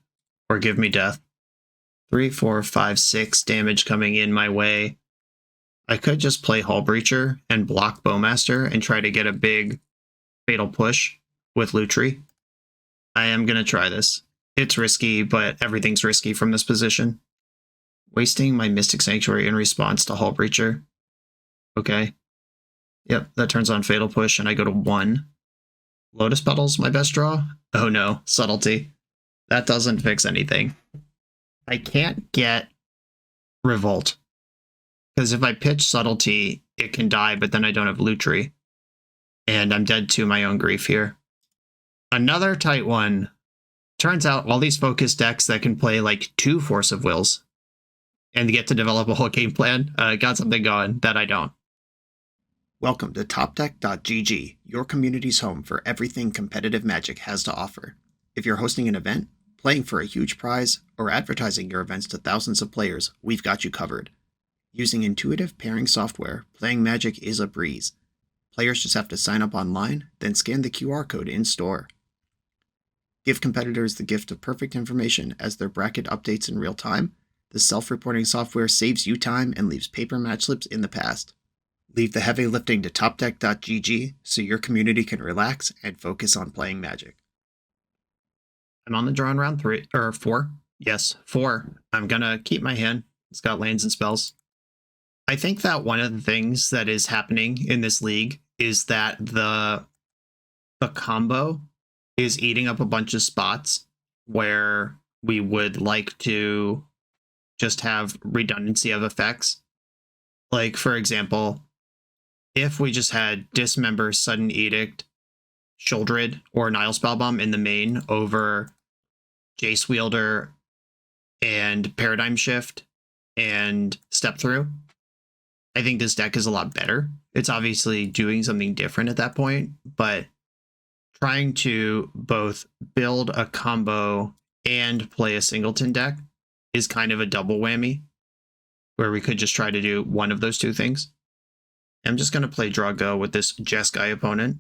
Or give me death. 3, 4, 5, 6 damage coming in my way. I could just play Hullbreacher and block Bowmaster and try to get a big Fatal Push with Lutri. I am going to try this. It's risky, but everything's risky from this position. Wasting my Mystic Sanctuary in response to Hull Breacher. Okay. Yep, that turns on Fatal Push, and I go to 1. Lotus Petal's my best draw? Oh no, Subtlety. That doesn't fix anything. I can't get Revolt. Because if I pitch Subtlety, it can die, but then I don't have Lutri. And I'm dead to my own grief here. Another tight one. Turns out all these focus decks that can play like 2 Force of Wills and get to develop a whole game plan got something going that I don't. Welcome to TopDeck.gg, your community's home for everything competitive Magic has to offer. If you're hosting an event, playing for a huge prize, or advertising your events to thousands of players, we've got you covered. Using intuitive pairing software, playing Magic is a breeze. Players just have to sign up online, then scan the QR code in-store. Give competitors the gift of perfect information as their bracket updates in real time. The self-reporting software saves you time and leaves paper match slips in the past. Leave the heavy lifting to TopDeck.gg so your community can relax and focus on playing Magic. I'm on the draw in round 4. Yes, 4. I'm gonna keep my hand. It's got lands and spells. I think that one of the things that is happening in this league is that the combo is eating up a bunch of spots where we would like to just have redundancy of effects. Like, for example, if we just had Dismember, Sudden Edict, Shouldred, or Nile Spellbomb in the main over Jace Wielder and Paradigm Shift and Step Through, I think this deck is a lot better. It's obviously doing something different at that point, but trying to both build a combo and play a singleton deck is kind of a double whammy, where we could just try to do one of those two things. I'm just going to play Draw Go with this Jeskai opponent.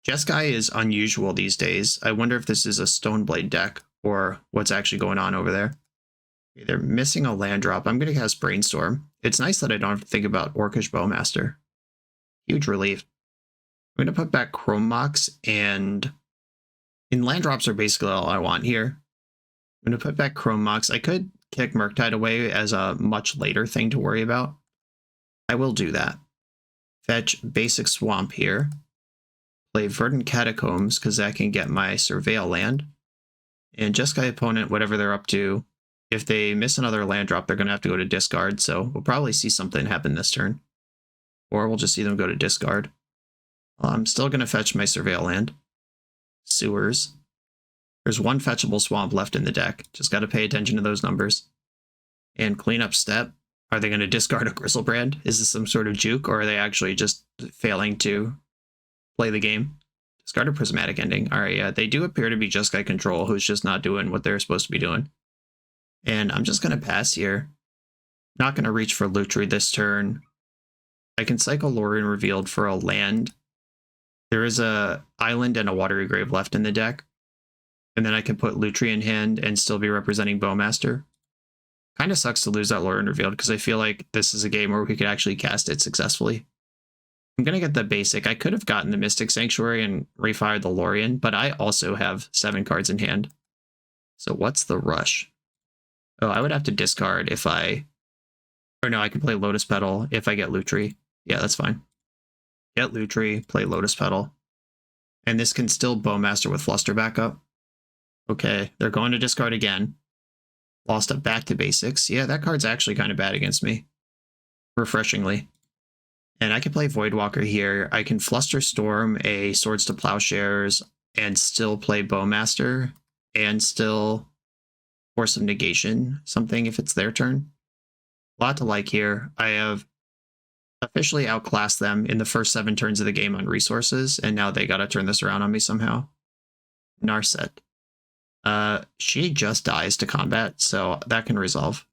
Jeskai is unusual these days. I wonder if this is a Stoneblade deck or what's actually going on over there. Okay, they're missing a land drop. I'm going to cast Brainstorm. It's nice that I don't have to think about Orcish Bowmaster. Huge relief. I'm going to put back Chrome Mox, and land drops are basically all I want here. I'm going to put back Chrome Mox. I could kick Murktide away as a much later thing to worry about. I will do that. Fetch Basic Swamp here. Play Verdant Catacombs, because that can get my Surveil land. And Jeskai opponent, whatever they're up to, if they miss another land drop, they're going to have to go to discard, so we'll probably see something happen this turn. Or we'll just see them go to discard. I'm still going to fetch my Surveil land. Sewers. There's one fetchable swamp left in the deck. Just got to pay attention to those numbers. And Cleanup Step. Are they going to discard a Griselbrand? Is this some sort of juke, or are they actually just failing to play the game? Discard a Prismatic Ending. Alright, yeah, they do appear to be Jeskai Control, who's just not doing what they're supposed to be doing. And I'm just going to pass here. Not going to reach for Lutri this turn. I can cycle Lorien Revealed for a land. There is a island and a Watery Grave left in the deck. And then I can put Lutri in hand and still be representing Bowmaster. Kind of sucks to lose that Lorien Revealed, because I feel like this is a game where we could actually cast it successfully. I'm going to get the basic. I could have gotten the Mystic Sanctuary and refired the Lorien, but I also have 7 cards in hand. So what's the rush? Oh, I would have to discard if I... Or no, I can play Lotus Petal if I get Lutri. Yeah, that's fine. Get Lutri, play Lotus Petal. And this can still Bowmaster with Fluster backup. Okay, they're going to discard again. Lost it back to basics. Yeah, that card's actually kind of bad against me. Refreshingly. And I can play Voidwalker here. I can Fluster Storm a Swords to Plowshares and still play Bowmaster and still Force of Negation something if it's their turn. A lot to like here. I have officially outclassed them in the first 7 turns of the game on resources, and now they gotta turn this around on me somehow. Narset. She just dies to combat, so that can resolve.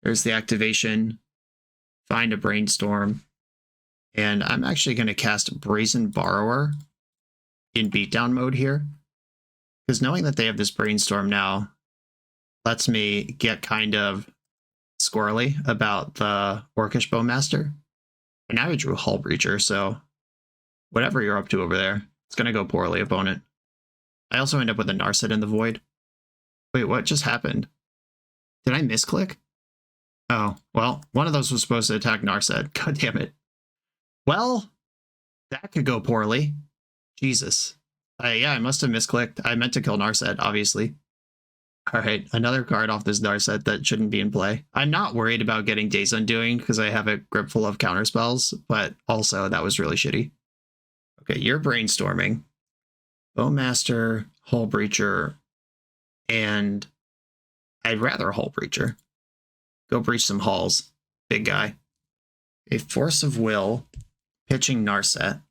There's the activation. Find a Brainstorm. And I'm actually going to cast Brazen Borrower in beatdown mode here. Because knowing that they have this Brainstorm now lets me get kind of squirrely about the Orcish Bowmaster. And now I drew Hull Breacher, so whatever you're up to over there, it's going to go poorly, opponent. I also end up with a Narset in the void. Wait, what just happened? Did I misclick? Oh, well, one of those was supposed to attack Narset. God damn it. Well, that could go poorly. Jesus. Yeah, I must have misclicked. I meant to kill Narset, obviously. Alright, another card off this Narset that shouldn't be in play. I'm not worried about getting Days Undoing because I have a grip full of counterspells, but also that was really shitty. Okay, you're brainstorming. Bowmaster, Hull Breacher, and I'd rather Hull Breacher. Go breach some hulls. Big guy. A Force of Will, pitching Narset.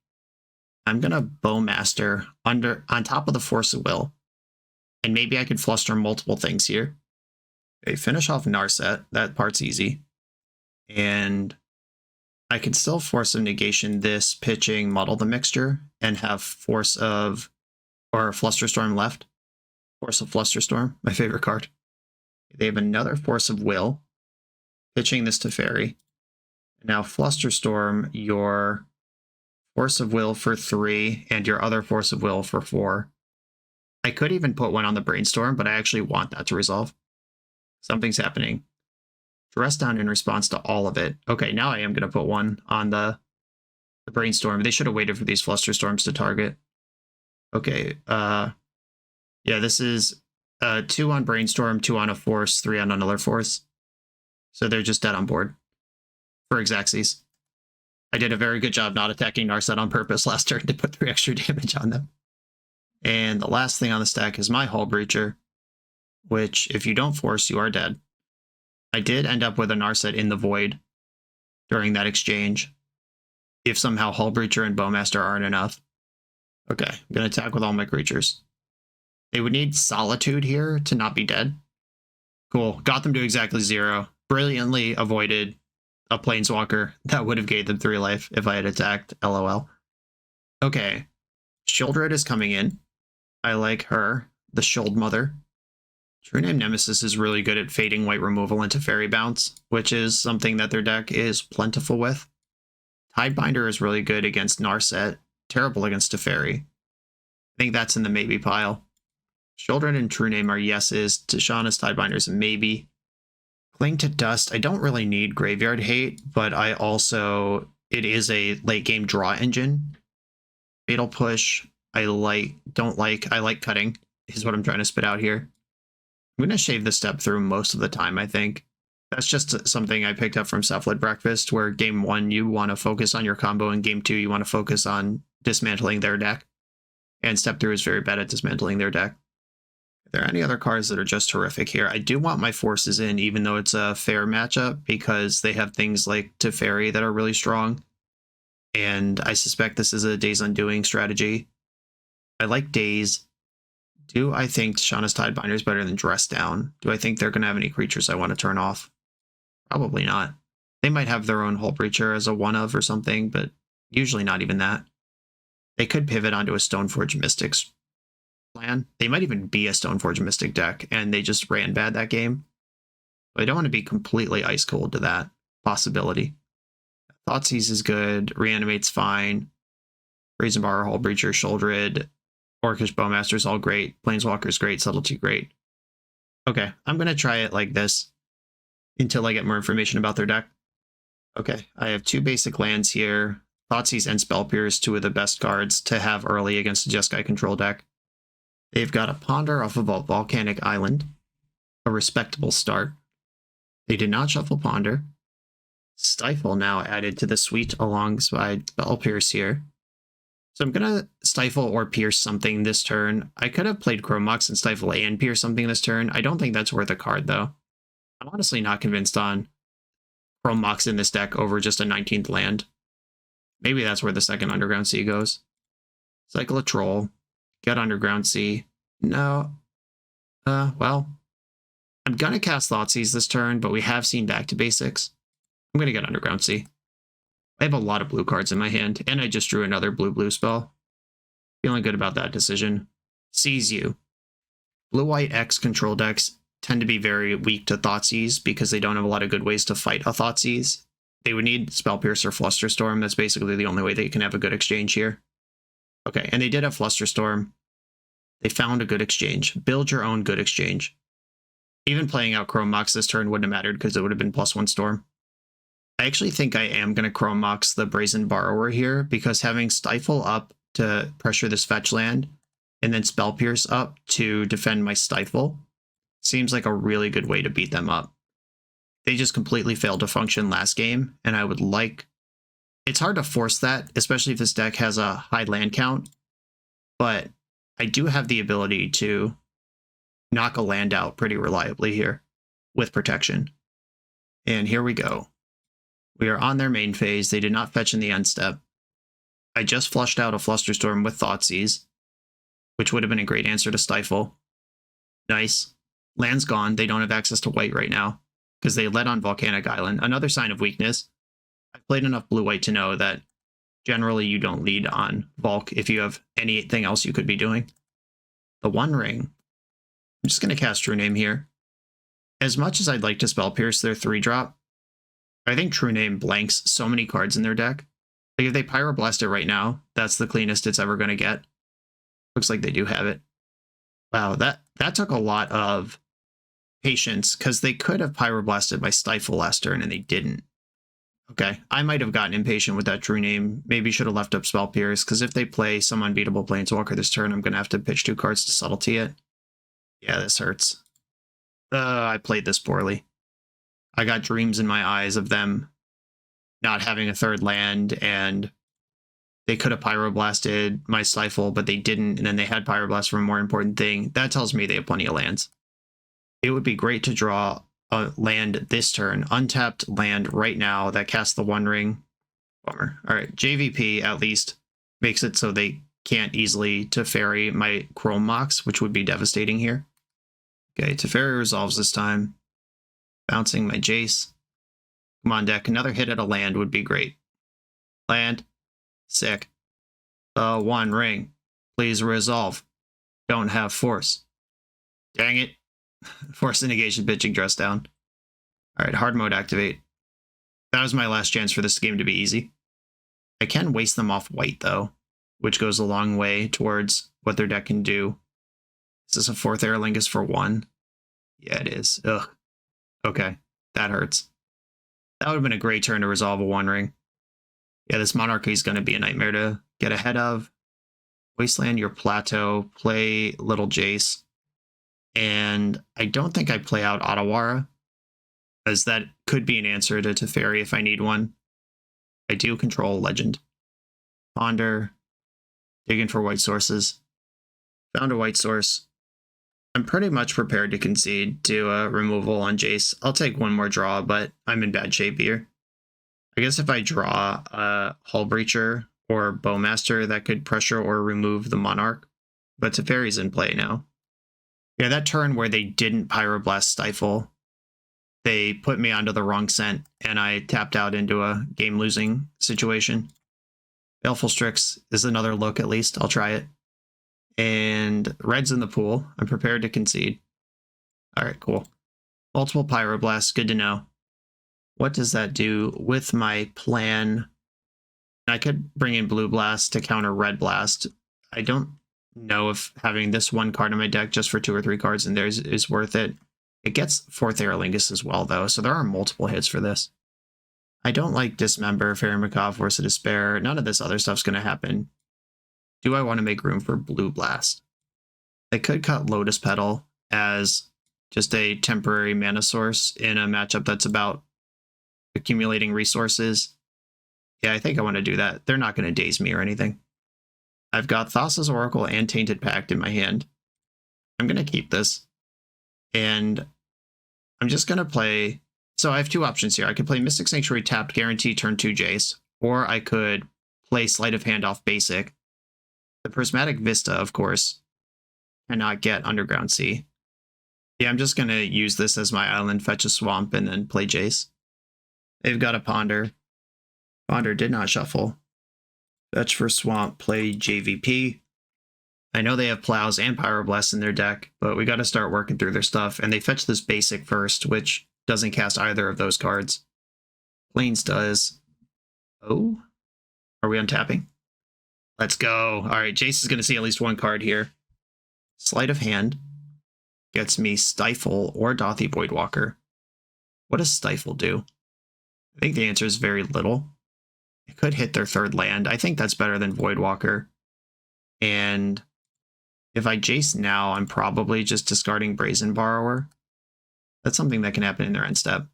I'm gonna Bowmaster on top of the Force of Will. And maybe I could fluster multiple things here. Okay, finish off Narset. That part's easy. And I could still Force of Negation this, pitching Muddle the Mixture, and have Force of, or Flusterstorm left. Force of Flusterstorm, my favorite card. They have another Force of Will, pitching this to Fairy. Now Flusterstorm, your Force of Will for 3, and your other Force of Will for 4. I could even put one on the Brainstorm, but I actually want that to resolve. Something's happening. Dress down in response to all of it. Okay, now I am going to put one on the Brainstorm. They should have waited for these Flusterstorms to target. Okay, yeah, this is 2 on Brainstorm, 2 on a Force, 3 on another Force. So they're just dead on board for Xaxes. I did a very good job not attacking Narset on purpose last turn to put 3 extra damage on them. And the last thing on the stack is my Hull Breacher, which, if you don't force, you are dead. I did end up with a Narset in the void during that exchange. If somehow Hull Breacher and Bowmaster aren't enough. Okay, I'm going to attack with all my creatures. They would need Solitude here to not be dead. Cool, got them to exactly 0. Brilliantly avoided a Planeswalker that would have gave them 3 life if I had attacked, LOL. Okay, Shieldred is coming in. I like her, the Shield Mother. True Name Nemesis is really good at fading white removal into Fairy Bounce, which is something that their deck is plentiful with. Tidebinder is really good against Narset, terrible against Teferi. I think that's in the maybe pile. Shieldred and True Name are yeses. Tishana's Tidebinder is a maybe. Cling to Dust, I don't really need Graveyard Hate, but I also, it is a late game draw engine. Fatal Push, I like Cutting, is what I'm trying to spit out here. I'm going to shave this step through most of the time, I think. That's just something I picked up from Cephalid Breakfast, where game 1 you want to focus on your combo, and game 2 you want to focus on dismantling their deck. And step through is very bad at dismantling their deck. Are there any other cards that are just horrific here? I do want my Forces in, even though it's a fair matchup, because they have things like Teferi that are really strong. And I suspect this is a Days Undoing strategy. I like Days. Do I think Tishana's Tidebinder is better than Dress Down? Do I think they're going to have any creatures I want to turn off? Probably not. They might have their own Hull Breacher as a one-of or something, but usually not even that. They could pivot onto a Stoneforge Mystics plan. They might even be a Stoneforge Mystic deck, and they just ran bad that game. But I don't want to be completely ice cold to that possibility. Thoughtseize is good. Reanimate's fine. Brazen Bar, Hull Breacher, Shieldred, Orcish Bowmaster's all great. Planeswalker's great. Subtlety great. Okay, I'm going to try it like this until I get more information about their deck. Okay, I have 2 basic lands here. Thoughtseize and Spell Pierce, 2 of the best cards to have early against a Jeskai control deck. They've got a Ponder off of a Volcanic Island. A respectable start. They did not shuffle Ponder. Stifle now added to the suite alongside Spell Pierce here. So I'm going to Stifle or Pierce something this turn. I could have played Chromux and Stifle and Pierce something this turn. I don't think that's worth a card, though. I'm honestly not convinced on Chromux in this deck over just a 19th land. Maybe that's where the second Underground Sea goes. Cycle a Troll. Get Underground Sea. No. Well. I'm going to cast Thoughtseize this turn, but we have seen Back to Basics. I'm going to get Underground Sea. I have a lot of blue cards in my hand, and I just drew another blue-blue spell. Feeling good about that decision. Seize You. Blue-white X control decks tend to be very weak to Thoughtseize because they don't have a lot of good ways to fight a Thoughtseize. They would need Spell Pierce or Flusterstorm. That's basically the only way they can have a good exchange here. Okay, and they did have Flusterstorm. They found a good exchange. Build your own good exchange. Even playing out Chrome Mox this turn wouldn't have mattered because it would have been +1 Storm. I actually think I am going to Chrome Mox the Brazen Borrower here because having Stifle up to pressure this fetch land and then Spell Pierce up to defend my Stifle seems like a really good way to beat them up. They just completely failed to function last game, and I would like... It's hard to force that, especially if this deck has a high land count, but I do have the ability to knock a land out pretty reliably here with protection. And here we go. We are on their main phase. They did not fetch in the end step. I just flushed out a Flusterstorm with Thoughtseize, which would have been a great answer to Stifle. Nice. Land's gone. They don't have access to white right now because they led on Volcanic Island. Another sign of weakness. I've played enough blue-white to know that generally you don't lead on Volk if you have anything else you could be doing. The One Ring. I'm just going to cast True Name here. As much as I'd like to Spell Pierce their 3-drop, I think True Name blanks so many cards in their deck. Like if they Pyroblast it right now, that's the cleanest it's ever going to get. Looks like they do have it. Wow, that took a lot of patience because they could have Pyroblasted my Stifle last turn and they didn't. Okay, I might have gotten impatient with that True Name. Maybe should have left up Spell Pierce because if they play some unbeatable Planeswalker this turn, I'm going to have to pitch 2 cards to Subtlety it. Yeah, this hurts. I played this poorly. I got dreams in my eyes of them not having a 3rd land, and they could have Pyroblasted my Stifle, but they didn't, and then they had Pyroblast for a more important thing. That tells me they have plenty of lands. It would be great to draw a land this turn, untapped land right now that casts the One Ring. Bummer. All right, JVP at least makes it so they can't easily Teferi my Chrome Mox, which would be devastating here. Okay, Teferi resolves this time. Bouncing my Jace. Come on, deck. Another hit at a land would be great. Land. Sick. The One Ring. Please resolve. Don't have force. Dang it. Force negation, pitching, dress down. Alright, hard mode activate. That was my last chance for this game to be easy. I can waste them off white, though, which goes a long way towards what their deck can do. Is this a 4th Aerolingus for 1? Yeah, it is. Ugh. Okay, that hurts. That would have been a great turn to resolve a One Ring. Yeah, this Monarchy is going to be a nightmare to get ahead of. Wasteland your Plateau, play Little Jace. And I don't think I play out Otawara, as that could be an answer to Teferi if I need one. I do control Legend. Ponder. Digging for white sources. Found a white source. I'm pretty much prepared to concede to a removal on Jace. I'll take one more draw, but I'm in bad shape here. I guess if I draw a Hull Breacher or Bowmaster, that could pressure or remove the Monarch. But Teferi's in play now. Yeah, that turn where they didn't Pyroblast Stifle, they put me onto the wrong scent, and I tapped out into a game-losing situation. Baleful Strix is another look, at least. I'll try it. And red's in the pool. I'm prepared to concede. Alright, cool. Multiple Pyroblasts, good to know. What does that do with my plan? I could bring in Blue Blast to counter Red Blast. I don't know if having this one card in my deck just for 2 or 3 cards in there is worth it. It gets 4th Aerolingus as well, though, so there are multiple hits for this. I don't like Dismember, Fairy Macaw, Force of Despair. None of this other stuff's going to happen. Do I want to make room for Blue Blast? I could cut Lotus Petal as just a temporary mana source in a matchup that's about accumulating resources. Yeah, I think I want to do that. They're not going to daze me or anything. I've got Thassa's Oracle and Tainted Pact in my hand. I'm going to keep this. And I'm just going to play... So I have 2 options here. I could play Mystic Sanctuary tapped, guarantee turn 2 Jace, or I could play Sleight of Hand off basic. The Prismatic Vista, of course, cannot get Underground Sea. Yeah, I'm just going to use this as my island, fetch a swamp, and then play Jace. They've got a Ponder. Ponder did not shuffle. Fetch for swamp, play JVP. I know they have Plows and Pyroblasts in their deck, but we got to start working through their stuff, and they fetch this basic first, which doesn't cast either of those cards. Plains does. Oh? Are we untapping? Let's go. All right, Jace is going to see at least 1 card here. Sleight of Hand gets me Stifle or Dothy Voidwalker. What does Stifle do? I think the answer is very little. It could hit their third land. I think that's better than Voidwalker. And if I Jace now, I'm probably just discarding Brazen Borrower. That's something that can happen in their end step.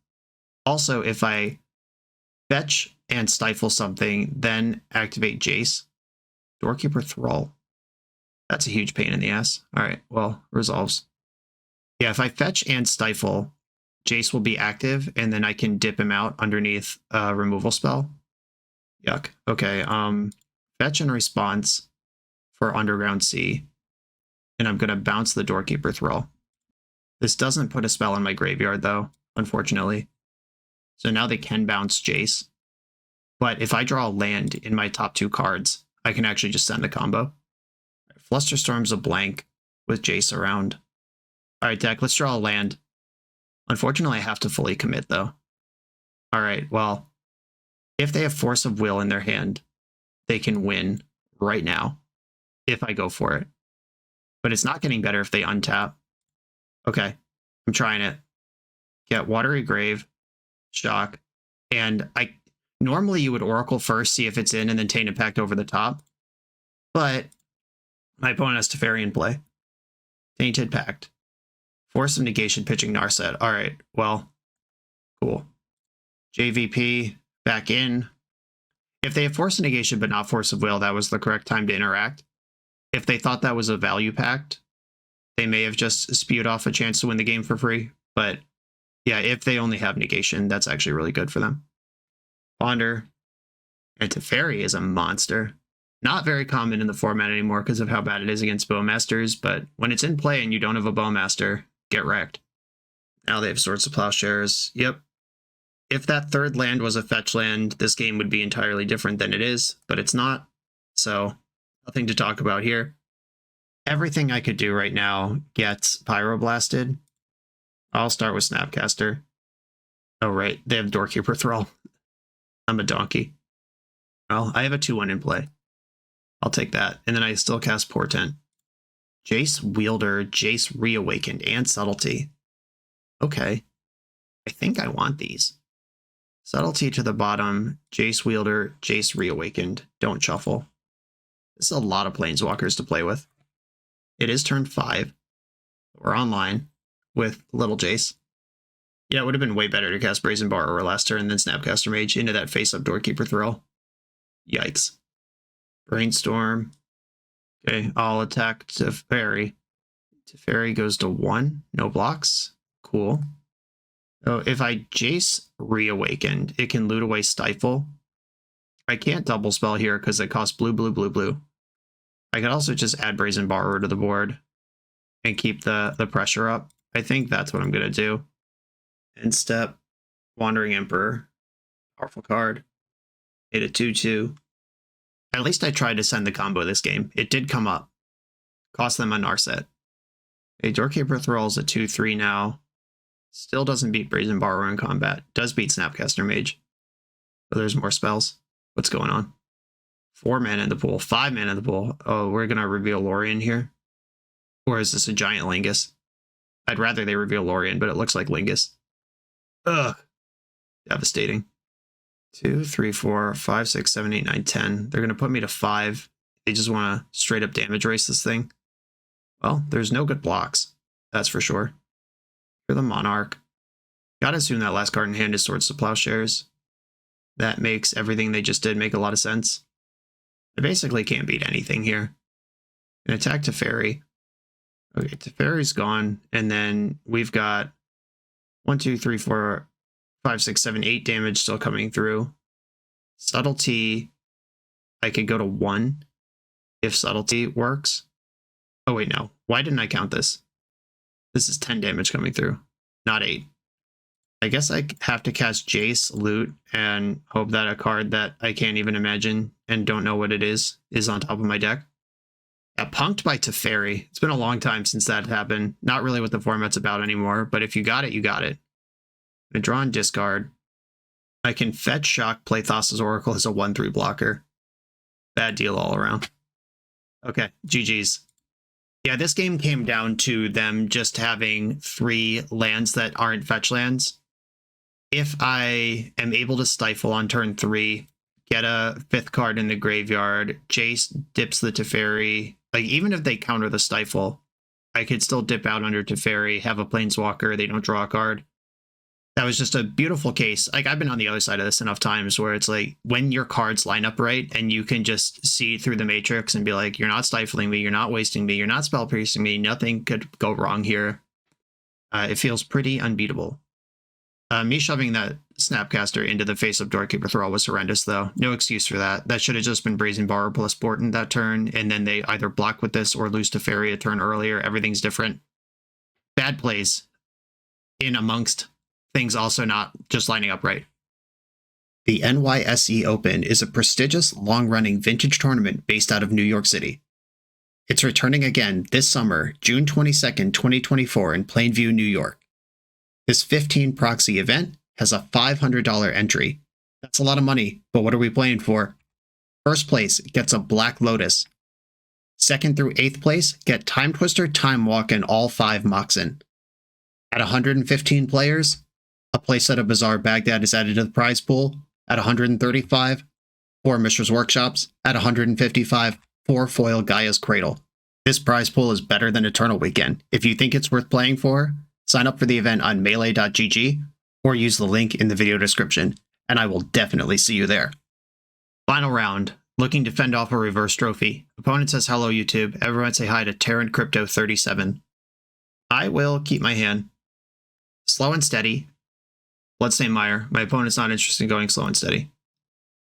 Also, if I fetch and stifle something, then activate Jace, Doorkeeper Thrall. That's a huge pain in the ass. All right, well, resolves. Yeah, if I fetch and stifle, Jace will be active, and then I can dip him out underneath a removal spell. Yuck. Okay, fetch and response for Underground Sea, and I'm going to bounce the Doorkeeper Thrall. This doesn't put a spell in my graveyard, though, unfortunately. So now they can bounce Jace. But if I draw a land in my top 2 cards, I can actually just send a combo. Flusterstorm's a blank with Jace around. Alright, deck, let's draw a land. Unfortunately, I have to fully commit, though. Alright, well, if they have Force of Will in their hand, they can win right now if I go for it. But it's not getting better if they untap. Okay, I'm trying it. Get Watery Grave, Shock, and normally you would Oracle first, see if it's in, and then Tainted Pact over the top. But my opponent has Teferi in play. Tainted Pact. Force of Negation pitching Narset. Alright, well, cool. JVP, back in. If they have Force of Negation but not Force of Will, that was the correct time to interact. If they thought that was a value pact, they may have just spewed off a chance to win the game for free. But yeah, if they only have negation, that's actually really good for them. Ponder. And Teferi is a monster. Not very common in the format anymore because of how bad it is against Bowmasters, but when it's in play and you don't have a Bowmaster, get wrecked. Now they have Swords of Plowshares. Yep. If that third land was a fetch land, this game would be entirely different than it is, but it's not. So, nothing to talk about here. Everything I could do right now gets Pyroblasted. I'll start with Snapcaster. Oh, right. They have Doorkeeper Thrall. I'm a donkey. Well, I have a 2-1 in play. I'll take that. And then I still cast Portent. Jace Wielder, Jace Reawakened, and Subtlety. Okay. I think I want these. Subtlety to the bottom, Jace Wielder, Jace Reawakened. Don't shuffle. This is a lot of Planeswalkers to play with. It is turn 5. We're online with Little Jace. Yeah, it would have been way better to cast Brazen Borrower last turn than Snapcaster Mage into that face-up Doorkeeper Thrall. Yikes. Brainstorm. Okay, I'll attack Teferi. Teferi goes to 1. No blocks. Cool. So if I Jace Reawakened, it can loot away Stifle. I can't double spell here because it costs blue, blue, blue, blue. I could also just add Brazen Borrower to the board and keep the pressure up. I think that's what I'm going to do. End step, Wandering Emperor. Powerful card. Hit a 2-2. At least I tried to send the combo this game. It did come up. Cost them a Narset. A Doorkeeper Thrall's a 2-3 now. Still doesn't beat Brazen Borrower in combat. Does beat Snapcaster Mage. But there's more spells. What's going on? 4 mana in the pool. 5 mana in the pool. Oh, we're going to reveal Lorien here? Or is this a giant Lingus? I'd rather they reveal Lorien, but it looks like Lingus. Ugh. Devastating. 2, 3, 4, 5, 6, 7, 8, 9, 10. They're going to put me to 5. They just want to straight up damage race this thing. Well, there's no good blocks. That's for sure. For the Monarch. Gotta assume that last card in hand is Swords to Plowshares. That makes everything they just did make a lot of sense. I basically can't beat anything here. An attack Teferi. Okay, Teferi's gone. And then we've got 1, 2, 3, 4, 5, 6, 7, 8 damage still coming through. Subtlety. I could go to 1 if Subtlety works. Oh, wait, no. Why didn't I count this? This is 10 damage coming through, not 8. I guess I have to cast Jace, loot, and hope that a card that I can't even imagine and don't know what it is on top of my deck. Yeah, punked by Teferi. It's been a long time since that happened. Not really what the format's about anymore, but if you got it, you got it. I draw and discard. I can fetch, shock, play Thassa's Oracle as a 1-3 blocker. Bad deal all around. Okay, GG's. Yeah, this game came down to them just having 3 lands that aren't fetch lands. If I am able to stifle on turn 3, get a 5th card in the graveyard, Jace dips the Teferi, like even if they counter the stifle, I could still dip out under Teferi, have a Planeswalker, they don't draw a card. That was just a beautiful case. Like, I've been on the other side of this enough times where it's like, when your cards line up right and you can just see through the matrix and be like, you're not stifling me, you're not wasting me, you're not spell piercing me, nothing could go wrong here. It feels pretty unbeatable. Me shoving that Snapcaster into the face of Doorkeeper Thrall was horrendous, though. No excuse for that. That should have just been Brazen Borrower plus Borton that turn, and then they either block with this or lose to Fairy a turn earlier. Everything's different. Bad plays in amongst things also not just lining up right. The NYSE Open is a prestigious, long-running vintage tournament based out of New York City. It's returning again this summer, June 22nd, 2024 in Plainview, New York. This 15 proxy event has a $500 entry. That's a lot of money, but what are we playing for? First place gets a Black Lotus. Second through 8th place get Time Twister, Time Walk, and all 5 Moxen. At 115 players, a playset of Bazaar Baghdad is added to the prize pool. At 135, 4 Mishra's Workshops. At 155, 4 foil Gaia's Cradle. This prize pool is better than Eternal Weekend. If you think it's worth playing for, sign up for the event on melee.gg or use the link in the video description, and I will definitely see you there. Final round. Looking to fend off a reverse trophy. Opponent says hello YouTube. Everyone say hi to Terran Crypto 37. I will keep my hand. Slow and steady. Bloodstained Mire. My opponent's not interested in going slow and steady.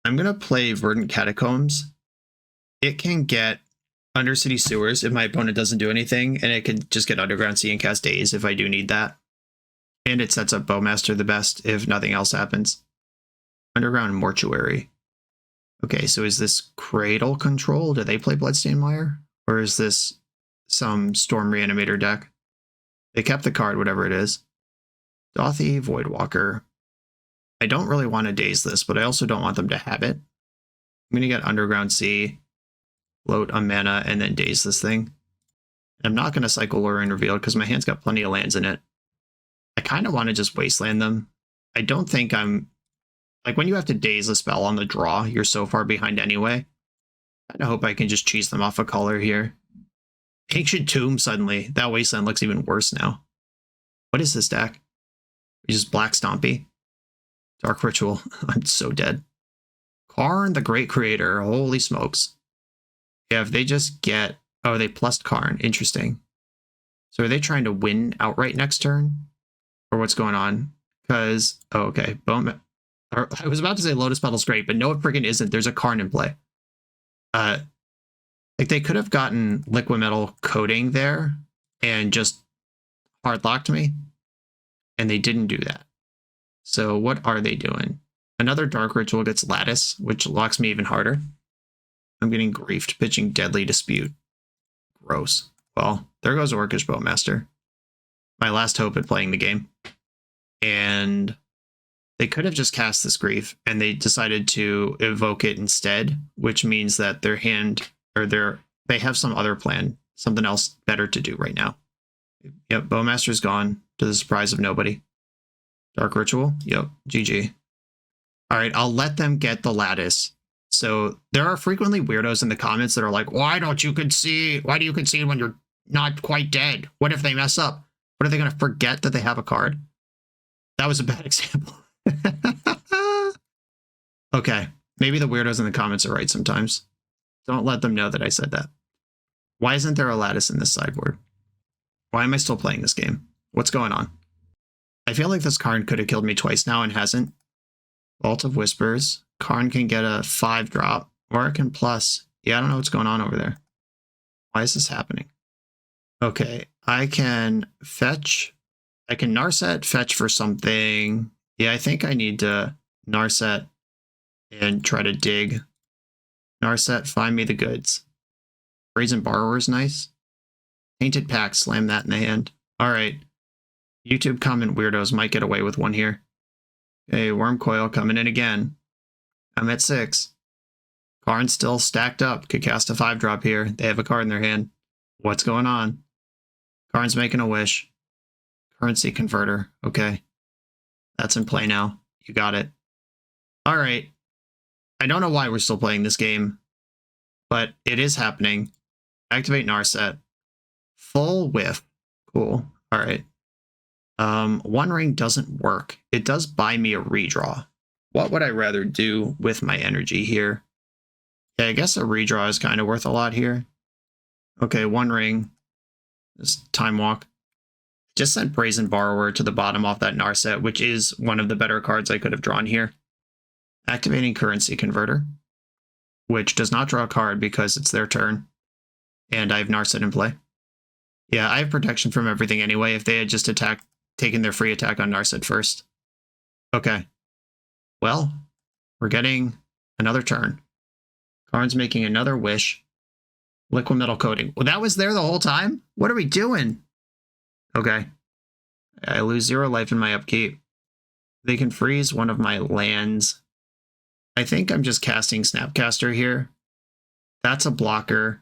I'm going to play Verdant Catacombs. It can get Undercity Sewers if my opponent doesn't do anything, and it can just get Underground Sea and cast Daze if I do need that. And it sets up Bowmaster the best if nothing else happens. Underground Mortuary. Okay, so is this Cradle control? Do they play Bloodstained Mire? Or is this some Storm Reanimator deck? They kept the card, whatever it is. Dothy, Voidwalker. I don't really want to daze this, but I also don't want them to have it. I'm going to get Underground Sea, load a mana, and then daze this thing. I'm not going to cycle Lure and Reveal because my hand's got plenty of lands in it. I kind of want to just wasteland them. I don't think I'm... Like, when you have to daze a spell on the draw, you're so far behind anyway. I kind of hope I can just cheese them off a color here. Ancient Tomb, suddenly. That wasteland looks even worse now. What is this deck? Just Black Stompy. Dark Ritual. I'm so dead. Karn, the Great Creator. Holy smokes. Yeah, if they just get... Oh, they plussed Karn. Interesting. So are they trying to win outright next turn? Or what's going on? Because... Oh, okay. I was about to say Lotus Petal's great, but no, it friggin' isn't. There's a Karn in play. Like, they could have gotten Liquid Metal Coating there and just hard-locked me. And they didn't do that. So what are they doing? Another Dark Ritual gets Lattice, which locks me even harder. I'm getting griefed, pitching Deadly Dispute. Gross. Well, there goes Orcish Bowmaster. My last hope at playing the game. And they could have just cast this grief, and they decided to evoke it instead, which means that their hand, or they have some other plan, something else better to do right now. Yep, Bowmaster's gone, to the surprise of nobody. Dark Ritual? Yep, GG. Alright, I'll let them get the Lattice. So there are frequently weirdos in the comments that are like, why do you concede when you're not quite dead? What if they mess up? What are they going to forget that they have a card? That was a bad example. Okay, maybe the weirdos in the comments are right sometimes. Don't let them know that I said that. Why isn't there a Lattice in this sideboard? Why am I still playing this game? What's going on? I feel like this Karn could have killed me twice now and hasn't. Vault of Whispers. Karn can get a 5-drop, or it can plus. Yeah, I don't know what's going on over there. Why is this happening? Okay, I can fetch. I can Narset, fetch for something. Yeah, I think I need to Narset and try to dig. Narset, find me the goods. Brazen Borrower is nice. Tainted Pact, slam that in the hand. Alright. YouTube comment weirdos might get away with one here. Okay, Worm Coil coming in again. I'm at 6. Karn's still stacked up. Could cast a 5-drop here. They have a card in their hand. What's going on? Karn's making a wish. Currency converter. Okay. That's in play now. You got it. All right. I don't know why we're still playing this game, but it is happening. Activate Narset. Full whiff. Cool. All right. One ring doesn't work. It does buy me a redraw. What would I rather do with my energy here? Yeah, I guess a redraw is kind of worth a lot here. Okay, one ring. Just time walk. Just sent Brazen Borrower to the bottom off that Narset, which is one of the better cards I could have drawn here. Activating Currency Converter, which does not draw a card because it's their turn. And I have Narset in play. Yeah, I have protection from everything anyway if they had just taken their free attack on Narset first. Okay. Well, we're getting another turn. Karn's making another wish. Liquid Metal Coating. Well, that was there the whole time? What are we doing? Okay. I lose 0 life in my upkeep. They can freeze one of my lands. I think I'm just casting Snapcaster here. That's a blocker.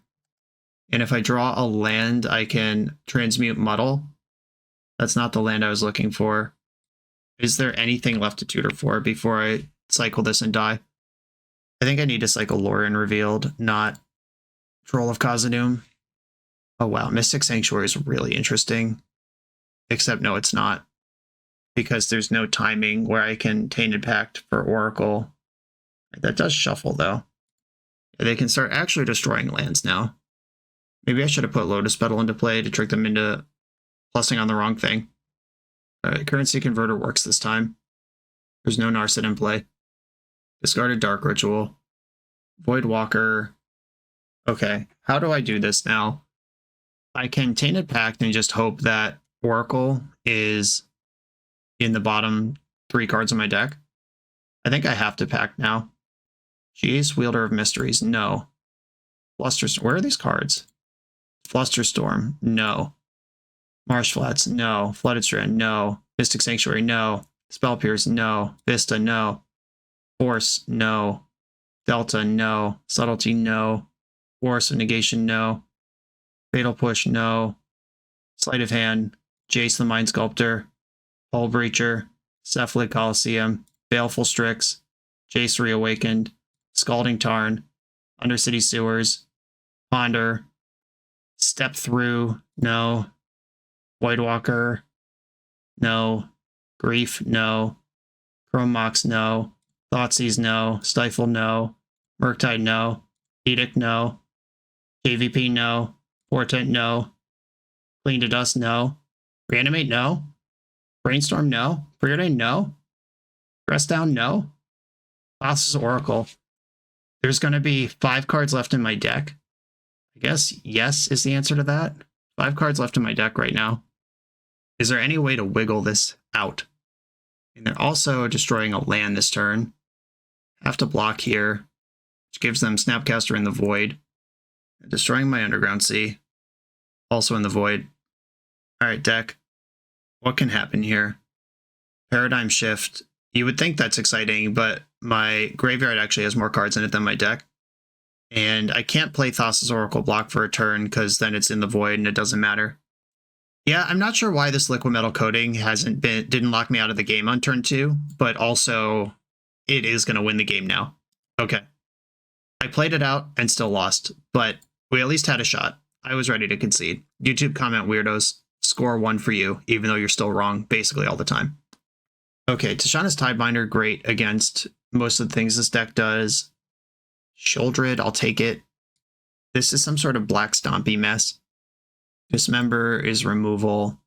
And if I draw a land, I can transmute Muddle. That's not the land I was looking for. Is there anything left to tutor for before I cycle this and die? I think I need to cycle Lorien Revealed, not Troll of Khazad-dûm. Oh wow, Mystic Sanctuary is really interesting. Except no, it's not. Because there's no timing where I can Tainted Pact for Oracle. That does shuffle though. They can start actually destroying lands now. Maybe I should have put Lotus Petal into play to trick them into plussing on the wrong thing. Alright, Currency Converter works this time. There's no Narset in play. Discarded Dark Ritual. Void Walker. Okay, how do I do this now? I can Tainted Pact and just hope that Oracle is in the bottom 3 cards of my deck. I think I have to Pact now. Jace, Wielder of Mysteries, no. Flusterstorm, where are these cards? Flusterstorm, no. Marshflats, no. Flooded Strand, no. Mystic Sanctuary, no. Spell Pierce, no. Vista, no. Force, no. Delta, no. Subtlety, no. Force of Negation, no. Fatal Push, no. Sleight of Hand, Jace the Mind Sculptor, Hull Breacher, Cephalid Coliseum, Baleful Strix, Jace Reawakened, Scalding Tarn, Undercity Sewers, Ponder, Step Through, no. Voidwalker, no. Grief, no. Chrome Mox, no. Thoughtseize, no. Stifle, no. Murktide, no. Edict, no. JVP, no. Portent, no. Clean to Dust, no. Reanimate, no. Brainstorm, no. Preordain, no. Press Down, no. Thassa's Oracle. There's going to be 5 cards left in my deck. I guess yes is the answer to that. 5 cards left in my deck right now. Is there any way to wiggle this out? And they're also destroying a land this turn. Have to block here, which gives them Snapcaster in the Void. Destroying my Underground Sea. Also in the Void. Alright, deck. What can happen here? Paradigm Shift. You would think that's exciting, but my graveyard actually has more cards in it than my deck. And I can't play Thassa's Oracle block for a turn because then it's in the Void and it doesn't matter. Yeah, I'm not sure why this Liquid Metal Coating didn't lock me out of the game on turn 2, but also it is going to win the game now. Okay. I played it out and still lost, but we at least had a shot. I was ready to concede. YouTube comment weirdos, score 1 for you, even though you're still wrong basically all the time. Okay, Tishana's Tidebinder, great against most of the things this deck does. Sheoldred, I'll take it. This is some sort of black stompy mess. Dismember is removal.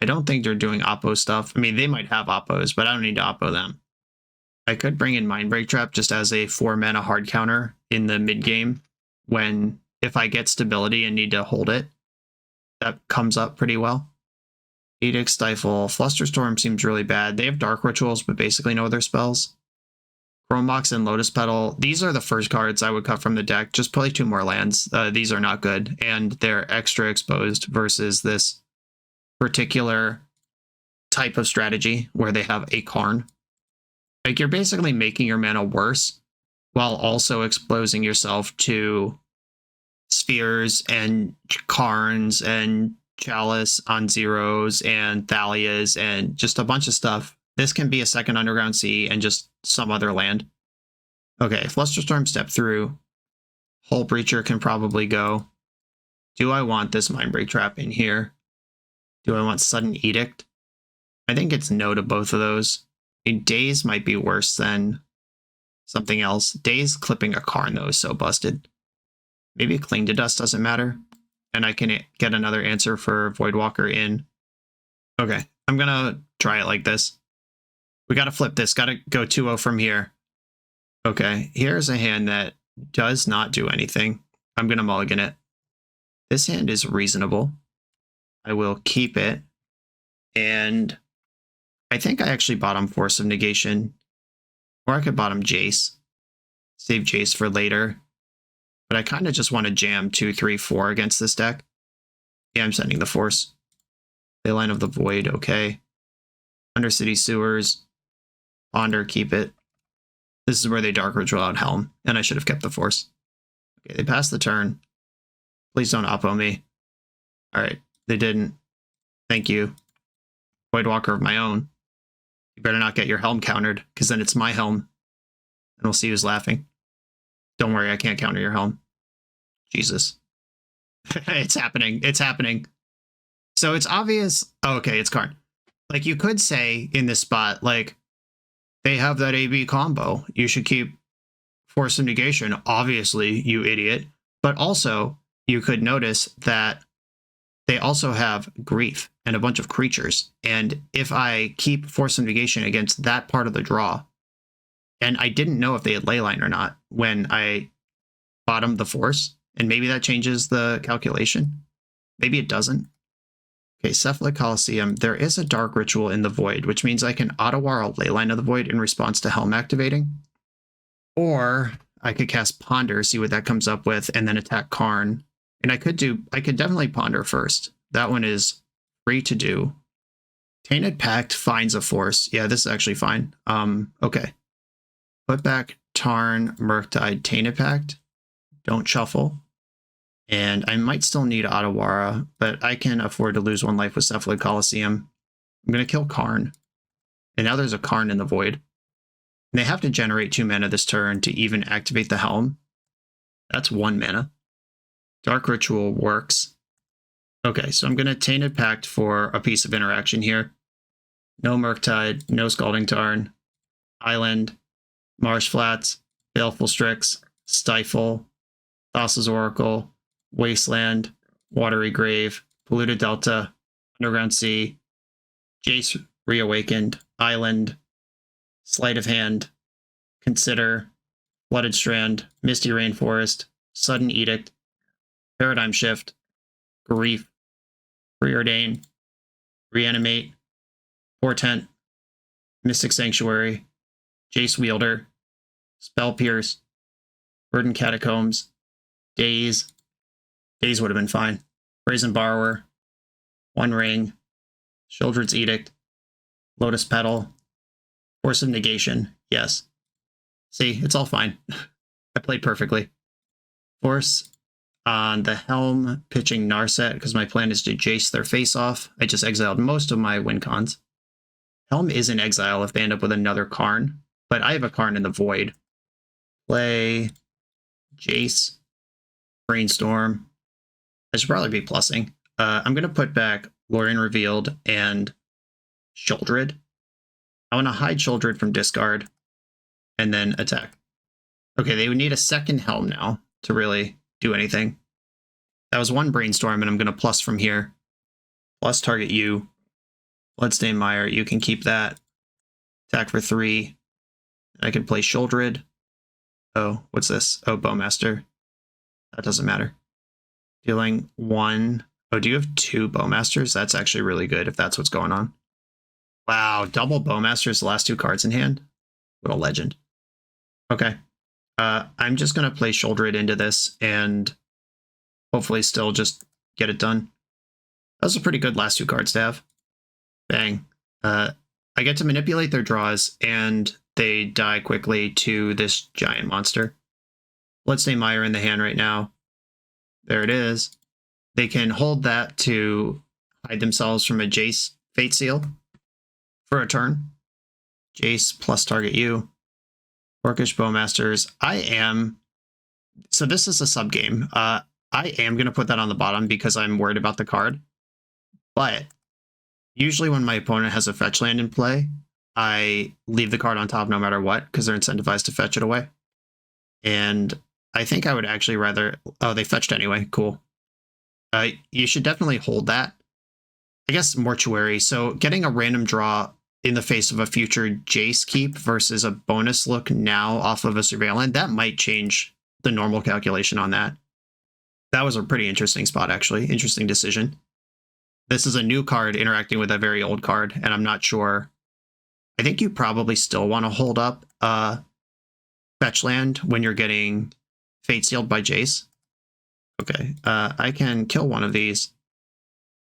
I don't think they're doing Oppo stuff. I mean, they might have Oppos, but I don't need to Oppo them. I could bring in Mindbreak Trap just as a 4-mana hard counter in the mid-game when, if I get stability and need to hold it, that comes up pretty well. Edict, Stifle, Flusterstorm seems really bad. They have Dark Rituals, but basically no other spells. Chrome Mox and Lotus Petal. These are the first cards I would cut from the deck. Just play 2 more lands. These are not good, and they're extra exposed versus this particular type of strategy where they have a Karn. Like, you're basically making your mana worse while also exposing yourself to spheres and Karns and Chalice on zeros and Thalias and just a bunch of stuff. This can be a second Underground Sea and just some other land. Okay, Flusterstorm step through. Hull Breacher can probably go. Do I want this Mindbreak Trap in here? Do I want Sudden Edict? I think it's no to both of those. Daze might be worse than something else. Daze clipping a Karn, though, is so busted. Maybe Cling to Dust doesn't matter. And I can get another answer for Voidwalker in. Okay, I'm going to try it like this. We got to flip this. Got to go 2-0 from here. Okay, here's a hand that does not do anything. I'm going to mulligan it. This hand is reasonable. I will keep it. And I think I actually bottom Force of Negation. Or I could bottom Jace. Save Jace for later. But I kind of just want to jam 2, 3, 4 against this deck. Yeah, I'm sending the Force. Leyline of the Void, okay. Undercity Sewers. Ponder, keep it. This is where they Dark Ritual out Helm, and I should have kept the Force. Okay, they passed the turn. Please don't oppo me. Alright, they didn't. Thank you. Voidwalker of my own. You better not get your Helm countered, because then it's my Helm. And we'll see who's laughing. Don't worry, I can't counter your Helm. Jesus. It's happening. It's happening. So it's obvious. Oh, okay, it's Karn. Like, you could say in this spot, like, they have that AB combo. You should keep Force of Negation, obviously, you idiot. But also, you could notice that they also have Grief and a bunch of creatures. And if I keep Force of Negation against that part of the draw, and I didn't know if they had Leyline or not when I bottomed the Force, and maybe that changes the calculation. Maybe it doesn't. Okay, Cephalic Coliseum. There is a Dark Ritual in the Void, which means I can Ottawara Leyline of the Void in response to Helm activating. Or I could cast Ponder, see what that comes up with, and then attack Karn. And I could definitely Ponder first. That one is free to do. Tainted Pact finds a Force. Yeah, this is actually fine. Okay. Put back Tarn, Murktide, Tainted Pact. Don't shuffle. And I might still need Ottawara, but I can afford to lose 1 life with Cephalic Coliseum. I'm going to kill Karn. And now there's a Karn in the Void. And they have to generate 2 mana this turn to even activate the Helm. That's 1 mana. Dark Ritual works. Okay, so I'm going to Tainted Pact for a piece of interaction here. No Murktide, no Scalding Tarn. Island, Marsh Flats, Baleful Strix, Stifle, Thassa's Oracle, Wasteland, Watery Grave, Polluted Delta, Underground Sea, Jace Reawakened, Island, Sleight of Hand, Consider, Flooded Strand, Misty Rainforest, Sudden Edict, Paradigm Shift, Grief, Preordain, Reanimate, Portent, Mystic Sanctuary, Jace Wielder, Spell Pierce, Burden Catacombs, Daze. Daze would have been fine. Brazen Borrower, One Ring, Sheoldred's Edict, Lotus Petal, Force of Negation. Yes. See, it's all fine. I played perfectly. Force on the Helm, pitching Narset, because my plan is to Jace their face off. I just exiled most of my win cons. Helm is in exile if they end up with another Karn, but I have a Karn in the Void. Play Jace, Brainstorm. I should probably be plussing. I'm going to put back Lorien Revealed and Sheoldred. I want to hide Sheoldred from discard and then attack. Okay, they would need a second Helm now to really do anything. That was 1 Brainstorm, and I'm going to plus from here. Plus target you. Bloodstain Mire, you can keep that. Attack for 3. I can play Sheoldred. Oh, what's this? Oh, Bowmaster. That doesn't matter. Dealing 1. Oh, do you have 2 Bowmasters? That's actually really good if that's what's going on. Wow, double Bowmasters, the last 2 cards in hand? What a legend. Okay. I'm just going to play Sheoldred into this and hopefully still just get it done. That was a pretty good last 2 cards to have. Bang. I get to manipulate their draws and they die quickly to this giant monster. Bloodstain Mire in the hand right now. There it is. They can hold that to hide themselves from a Jace Fate Seal for a turn. Jace plus target you. Orcish Bowmasters. So this is a sub game. I am going to put that on the bottom because I'm worried about the card. But usually when my opponent has a fetch land in play, I leave the card on top no matter what because they're incentivized to fetch it away. And I think I would actually rather... Oh, they fetched anyway. Cool. You should definitely hold that. I guess Mortuary. So getting a random draw in the face of a future Jace keep versus a bonus look now off of a Surveillant, that might change the normal calculation on that. That was a pretty interesting spot, actually. Interesting decision. This is a new card interacting with a very old card, and I'm not sure. I think you probably still want to hold up fetch land when you're getting Fate Sealed by Jace. Okay, I can kill one of these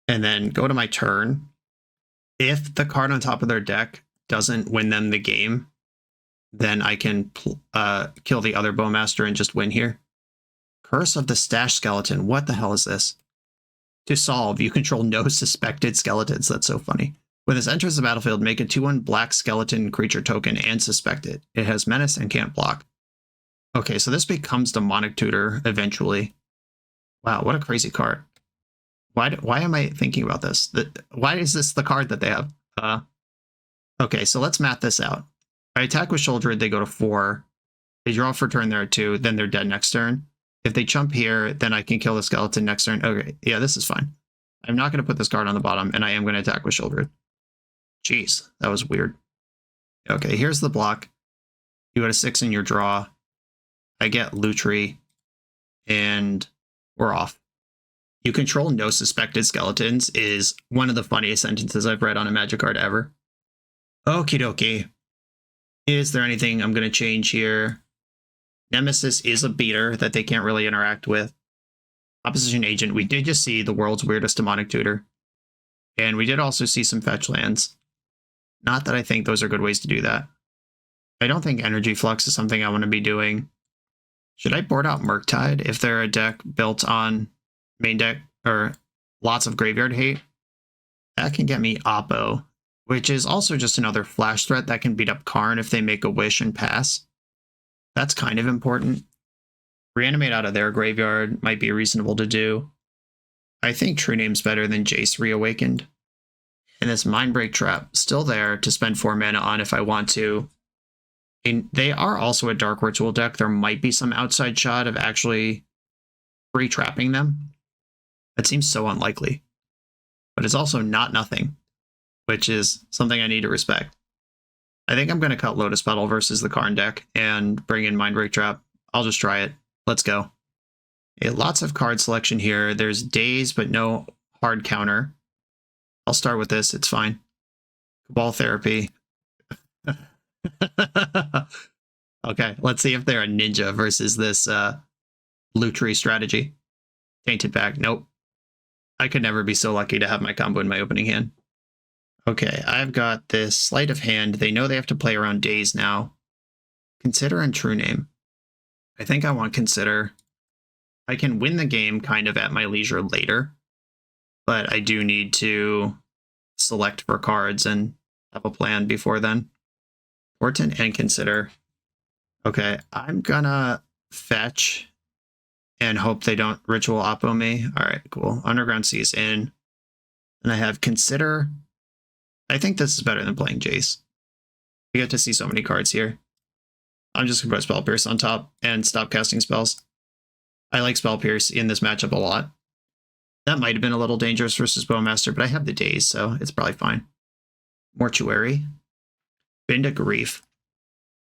and then go to my turn. If the card on top of their deck doesn't win them the game, then I can kill the other Bowmaster and just win here. Curse of the Stash Skeleton. What the hell is this? To solve, you control no suspected skeletons. That's so funny. When this enters the battlefield, make a 2/1 black skeleton creature token and suspect it. It has menace and can't block. Okay, so this becomes Demonic Tutor eventually. Wow, what a crazy card. Why am I thinking about this? Why is this the card that they have? Okay, so let's math this out. I attack with Shoulder, they go to 4. They draw for turn, they're at 2, then they're dead next turn. If they chump here, then I can kill the skeleton next turn. Okay, yeah, this is fine. I'm not going to put this card on the bottom, and I am going to attack with Shoulder. Jeez, that was weird. Okay, here's the block. You got a 6 in your draw. I get Lutri, and we're off. You control no suspected skeletons is one of the funniest sentences I've read on a Magic card ever. Okie dokie. Is there anything I'm going to change here? Nemesis is a beater that they can't really interact with. Opposition Agent, we did just see the world's weirdest Demonic Tutor. And we did also see some fetch lands. Not that I think those are good ways to do that. I don't think Energy Flux is something I want to be doing. Should I board out Murktide if they're a deck built on main deck or lots of graveyard hate? That can get me Oppo, which is also just another flash threat that can beat up Karn if they make a wish and pass. That's kind of important. Reanimate out of their graveyard might be reasonable to do. I think True Name's better than Jace Reawakened. And this Mindbreak Trap, still there to spend 4 mana on if I want to. And they are also a Dark Ritual deck. There might be some outside shot of actually free trapping them. That seems so unlikely. But it's also not nothing, which is something I need to respect. I think I'm going to cut Lotus Petal versus the Karn deck and bring in Mindbreak Trap. I'll just try it. Let's go. Okay, lots of card selection here. There's Daze, but no hard counter. I'll start with this. It's fine. Cabal Therapy. Okay, let's see if they're a ninja versus this Lutri strategy. Tainted Pact. Nope. I could never be so lucky to have my combo in my opening hand. Okay, I've got this Sleight of Hand. They know they have to play around Daze now. Consider and True Name. I think I want Consider. I can win the game kind of at my leisure later, but I do need to select for cards and have a plan before then. Portent and Consider. Okay, I'm gonna fetch and hope they don't Ritual Oppo me. All right, cool. Underground Sea is in. And I have Consider. I think this is better than playing Jace. We get to see so many cards here. I'm just going to put Spell Pierce on top and stop casting spells. I like Spell Pierce in this matchup a lot. That might have been a little dangerous versus Bowmaster, but I have the Daze, so it's probably fine. Mortuary. Bend of Grief.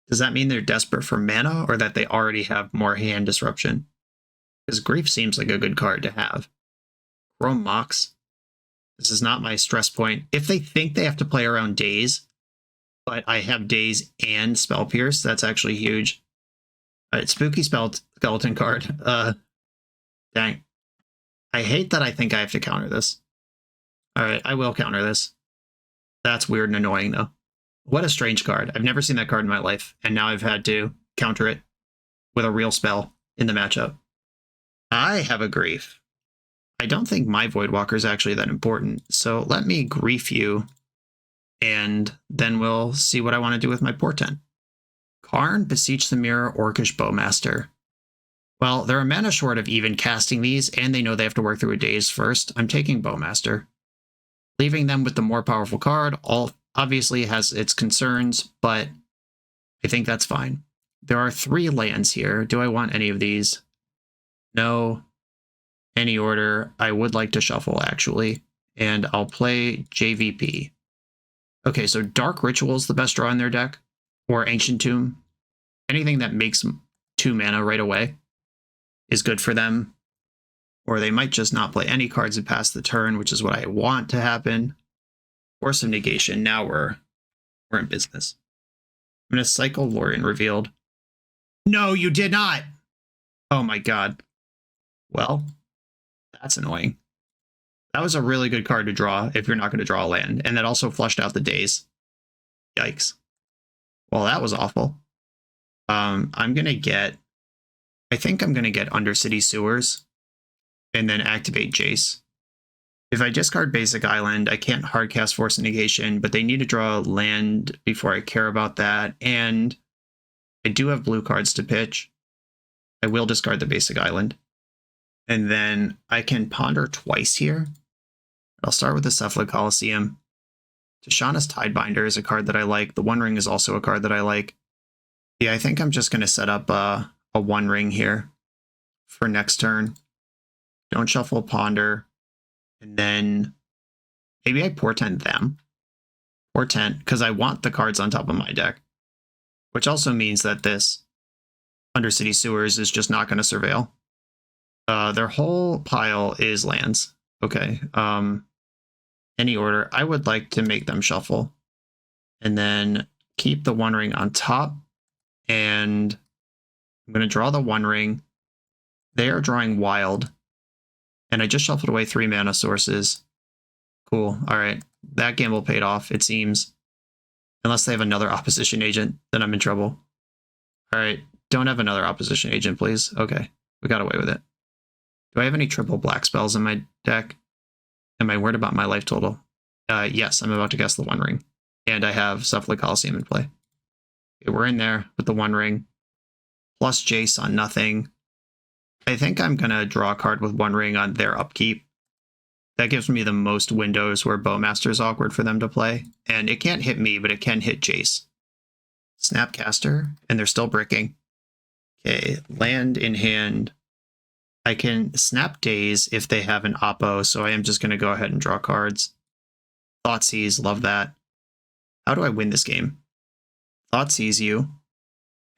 Does that mean they're desperate for mana, or that they already have more hand disruption? Because Grief seems like a good card to have. Chrome Mox. This is not my stress point. If they think they have to play around Daze, but I have Daze and Spell Pierce, that's actually huge. All right, Spooky Skeleton card. Dang. I hate that I think I have to counter this. All right, I will counter this. That's weird and annoying, though. What a strange card. I've never seen that card in my life, and now I've had to counter it with a real spell in the matchup. I have a grief. I don't think my Voidwalker is actually that important, so let me grief you, and then we'll see what I want to do with my Portent. Karn, Beseech the Mirror, Orcish Bowmaster. Well, they're a mana short of even casting these, and they know they have to work through a daze first. I'm taking Bowmaster. Leaving them with the more powerful card obviously has its concerns, but I think that's fine. There are 3 lands here. Do I want any of these? No. Any order. I would like to shuffle, actually. And I'll play JVP. Okay, so Dark Ritual is the best draw in their deck. Or Ancient Tomb. Anything that makes 2 mana right away is good for them. Or they might just not play any cards and pass the turn, which is what I want to happen. Force of Negation. Now we're in business. I'm going to cycle Lorien Revealed. No, you did not! Oh my god. Well, that's annoying. That was a really good card to draw if you're not going to draw a land. And that also flushed out the daze. Yikes. Well, that was awful. I'm going to get... I think I'm going to get Undercity Sewers. And then activate Jace. If I discard Basic Island, I can't hardcast Force of Negation, but they need to draw land before I care about that. And I do have blue cards to pitch. I will discard the Basic Island. And then I can ponder twice here. I'll start with the Cephalid Coliseum. Tishana's Tidebinder is a card that I like. The One Ring is also a card that I like. Yeah, I think I'm just going to set up a One Ring here for next turn. Don't shuffle Ponder. And then maybe I Portent them. Portent, because I want the cards on top of my deck. Which also means that this Undercity Sewers is just not going to surveil. Their whole pile is lands. Okay. Any order. I would like to make them shuffle. And then keep the One Ring on top. And I'm going to draw the One Ring. They are drawing Wild. And I just shuffled away 3 mana sources. Cool. All right. That gamble paid off, it seems. Unless they have another opposition agent, then I'm in trouble. All right. Don't have another opposition agent, please. Okay. We got away with it. Do I have any triple black spells in my deck? Am I worried about my life total? Yes, I'm about to guess the One Ring. And I have Cephalid Coliseum in play. Okay, we're in there with the One Ring. Plus Jace on nothing. I think I'm going to draw a card with One Ring on their upkeep. That gives me the most windows where Bowmaster is awkward for them to play. And it can't hit me, but it can hit Jace. Snapcaster, and they're still bricking. Okay, land in hand. I can snap Daze if they have an Oppo, so I am just going to go ahead and draw cards. Thoughtseize, love that. How do I win this game? Thoughtseize you.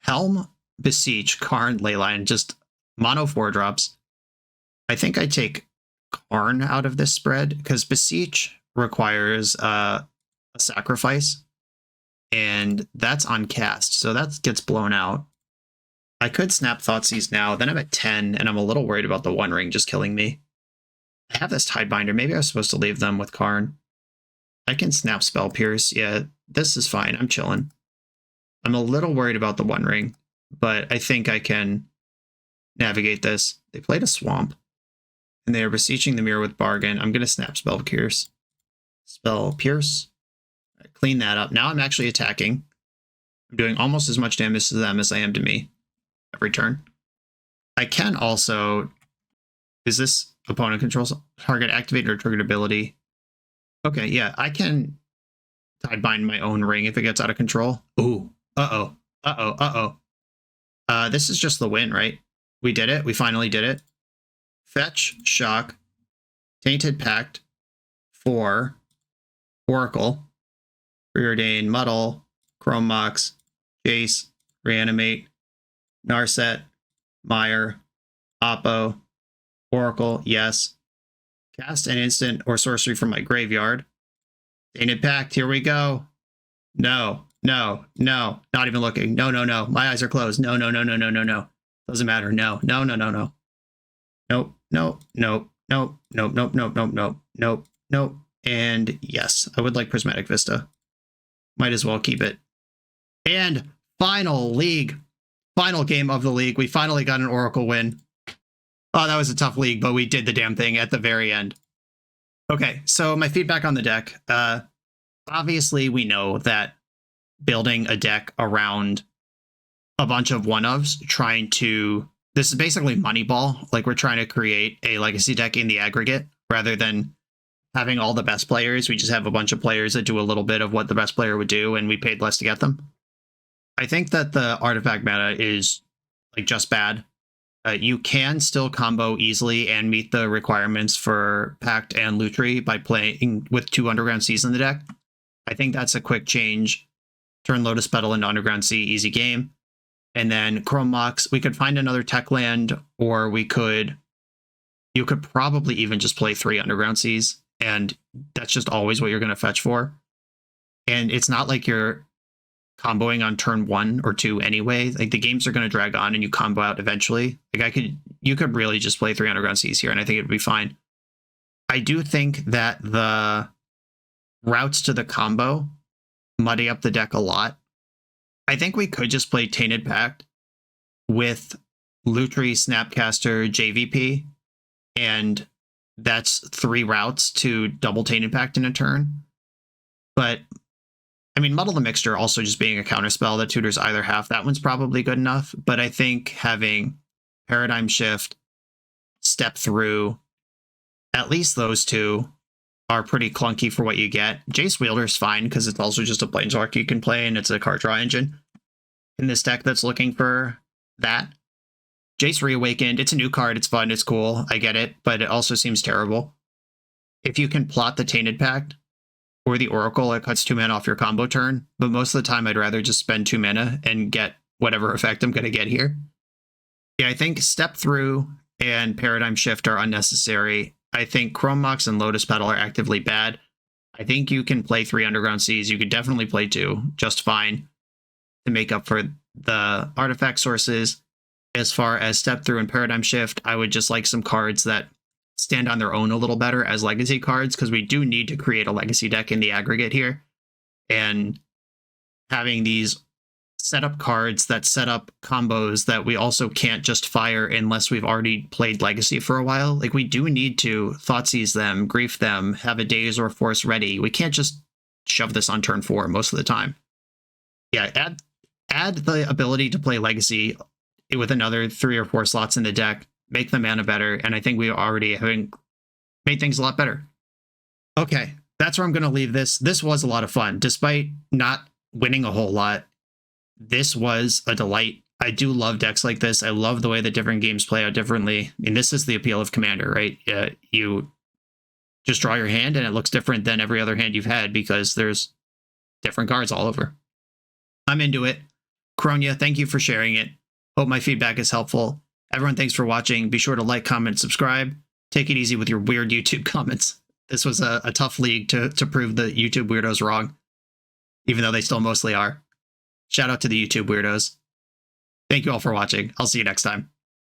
Helm, Beseech, Karn, Leyline, just mono 4-drops. I think I take Karn out of this spread, because Beseech requires a sacrifice, and that's on cast, so that gets blown out. I could snap Thoughtseize now, then I'm at 10, and I'm a little worried about the One Ring just killing me. I have this Tidebinder, maybe I was supposed to leave them with Karn. I can snap Spell Pierce, yeah, this is fine, I'm chilling. I'm a little worried about the One Ring, but I think I can navigate this. They played a Swamp, and they are Beseeching the Mirror with Bargain. I'm going to snap Spell Pierce. Spell Pierce. Right, clean that up. Now I'm actually attacking. I'm doing almost as much damage to them as I am to me every turn. I can also... Is this opponent controls target activate or triggered ability? Okay, yeah, I can Tidebind my own ring if it gets out of control. Ooh, uh-oh, uh-oh, uh-oh. This is just the win, right? We did it. We finally did it. Fetch, Shock, Tainted Pact, 4, Oracle, Preordain, Muddle, Chrome Mox, Jace, Reanimate, Narset, Mire, Oppo, Oracle, yes. Cast an instant or sorcery from my graveyard. Tainted Pact, here we go. No, no, no, not even looking. No, no, no. My eyes are closed. No, no, no, no, no, no, no. Doesn't matter. No, no, no, no, no. Nope, nope, nope, nope, nope, nope, nope, nope, nope, nope, nope. And yes, I would like Prismatic Vista. Might as well keep it. And final league. Final game of the league. We finally got an Oracle win. Oh, that was a tough league, but we did the damn thing at the very end. Okay, so my feedback on the deck. Obviously, we know that building a deck around a bunch of one-ofs, this is basically Moneyball. Like, we're trying to create a legacy deck in the aggregate rather than having all the best players. We just have a bunch of players that do a little bit of what the best player would do, and we paid less to get them. I think that the artifact meta is like just bad. You can still combo easily and meet the requirements for Pact and Lutri by playing with 2 Underground Seas in the deck. I think that's a quick change. Turn Lotus Petal into Underground Sea, easy game. And then Chrome Mox, we could find another tech land, or you could probably even just play 3 Underground Seas, and that's just always what you're going to fetch for. And it's not like you're comboing on turn 1 or 2 anyway. Like, the games are going to drag on and you combo out eventually. Like, you could really just play 3 Underground Seas here, and I think it'd be fine. I do think that the routes to the combo muddy up the deck a lot. I think we could just play Tainted Pact with Lutri, Snapcaster, JVP, and that's 3 routes to double Tainted Pact in a turn. But I mean, Muddle the Mixture also just being a counterspell that tutors either half, that one's probably good enough. But I think having Paradigm Shift, Step Through, at least those 2 are pretty clunky for what you get. Jace Wielder's fine because it's also just a Planeswalker you can play, and it's a card draw engine in this deck that's looking for that. Jace Reawakened, it's a new card, it's fun, it's cool, I get it, but it also seems terrible. If you can plot the Tainted Pact or the Oracle, it cuts 2 mana off your combo turn, but most of the time I'd rather just spend 2 mana and get whatever effect I'm going to get here. Yeah, I think Step Through and Paradigm Shift are unnecessary. I think Chrome Mox and Lotus Petal are actively bad. I think you can play 3 Underground Seas. You could definitely play 2 just fine to make up for the artifact sources. As far as Step Through and Paradigm Shift, I would just like some cards that stand on their own a little better as legacy cards, because we do need to create a legacy deck in the aggregate here. And having these setup cards that set up combos that we also can't just fire unless we've already played legacy for a while. Like, we do need to Thoughtseize them, grief them, have a Daze or Force ready. We can't just shove this on turn 4 most of the time. Yeah, add the ability to play legacy with another 3 or 4 slots in the deck, make the mana better, and I think we already having made things a lot better. Okay, that's where I'm going to leave this. This was a lot of fun. Despite not winning a whole lot, this was a delight. I do love decks like this. I love the way that different games play out differently. I mean, this is the appeal of Commander, right? You just draw your hand and it looks different than every other hand you've had because there's different cards all over. I'm into it. Kronia, thank you for sharing it. Hope my feedback is helpful. Everyone, thanks for watching. Be sure to like, comment, subscribe. Take it easy with your weird YouTube comments. This was a tough league to prove the YouTube weirdos wrong, even though they still mostly are. Shout out to the YouTube weirdos. Thank you all for watching. I'll see you next time.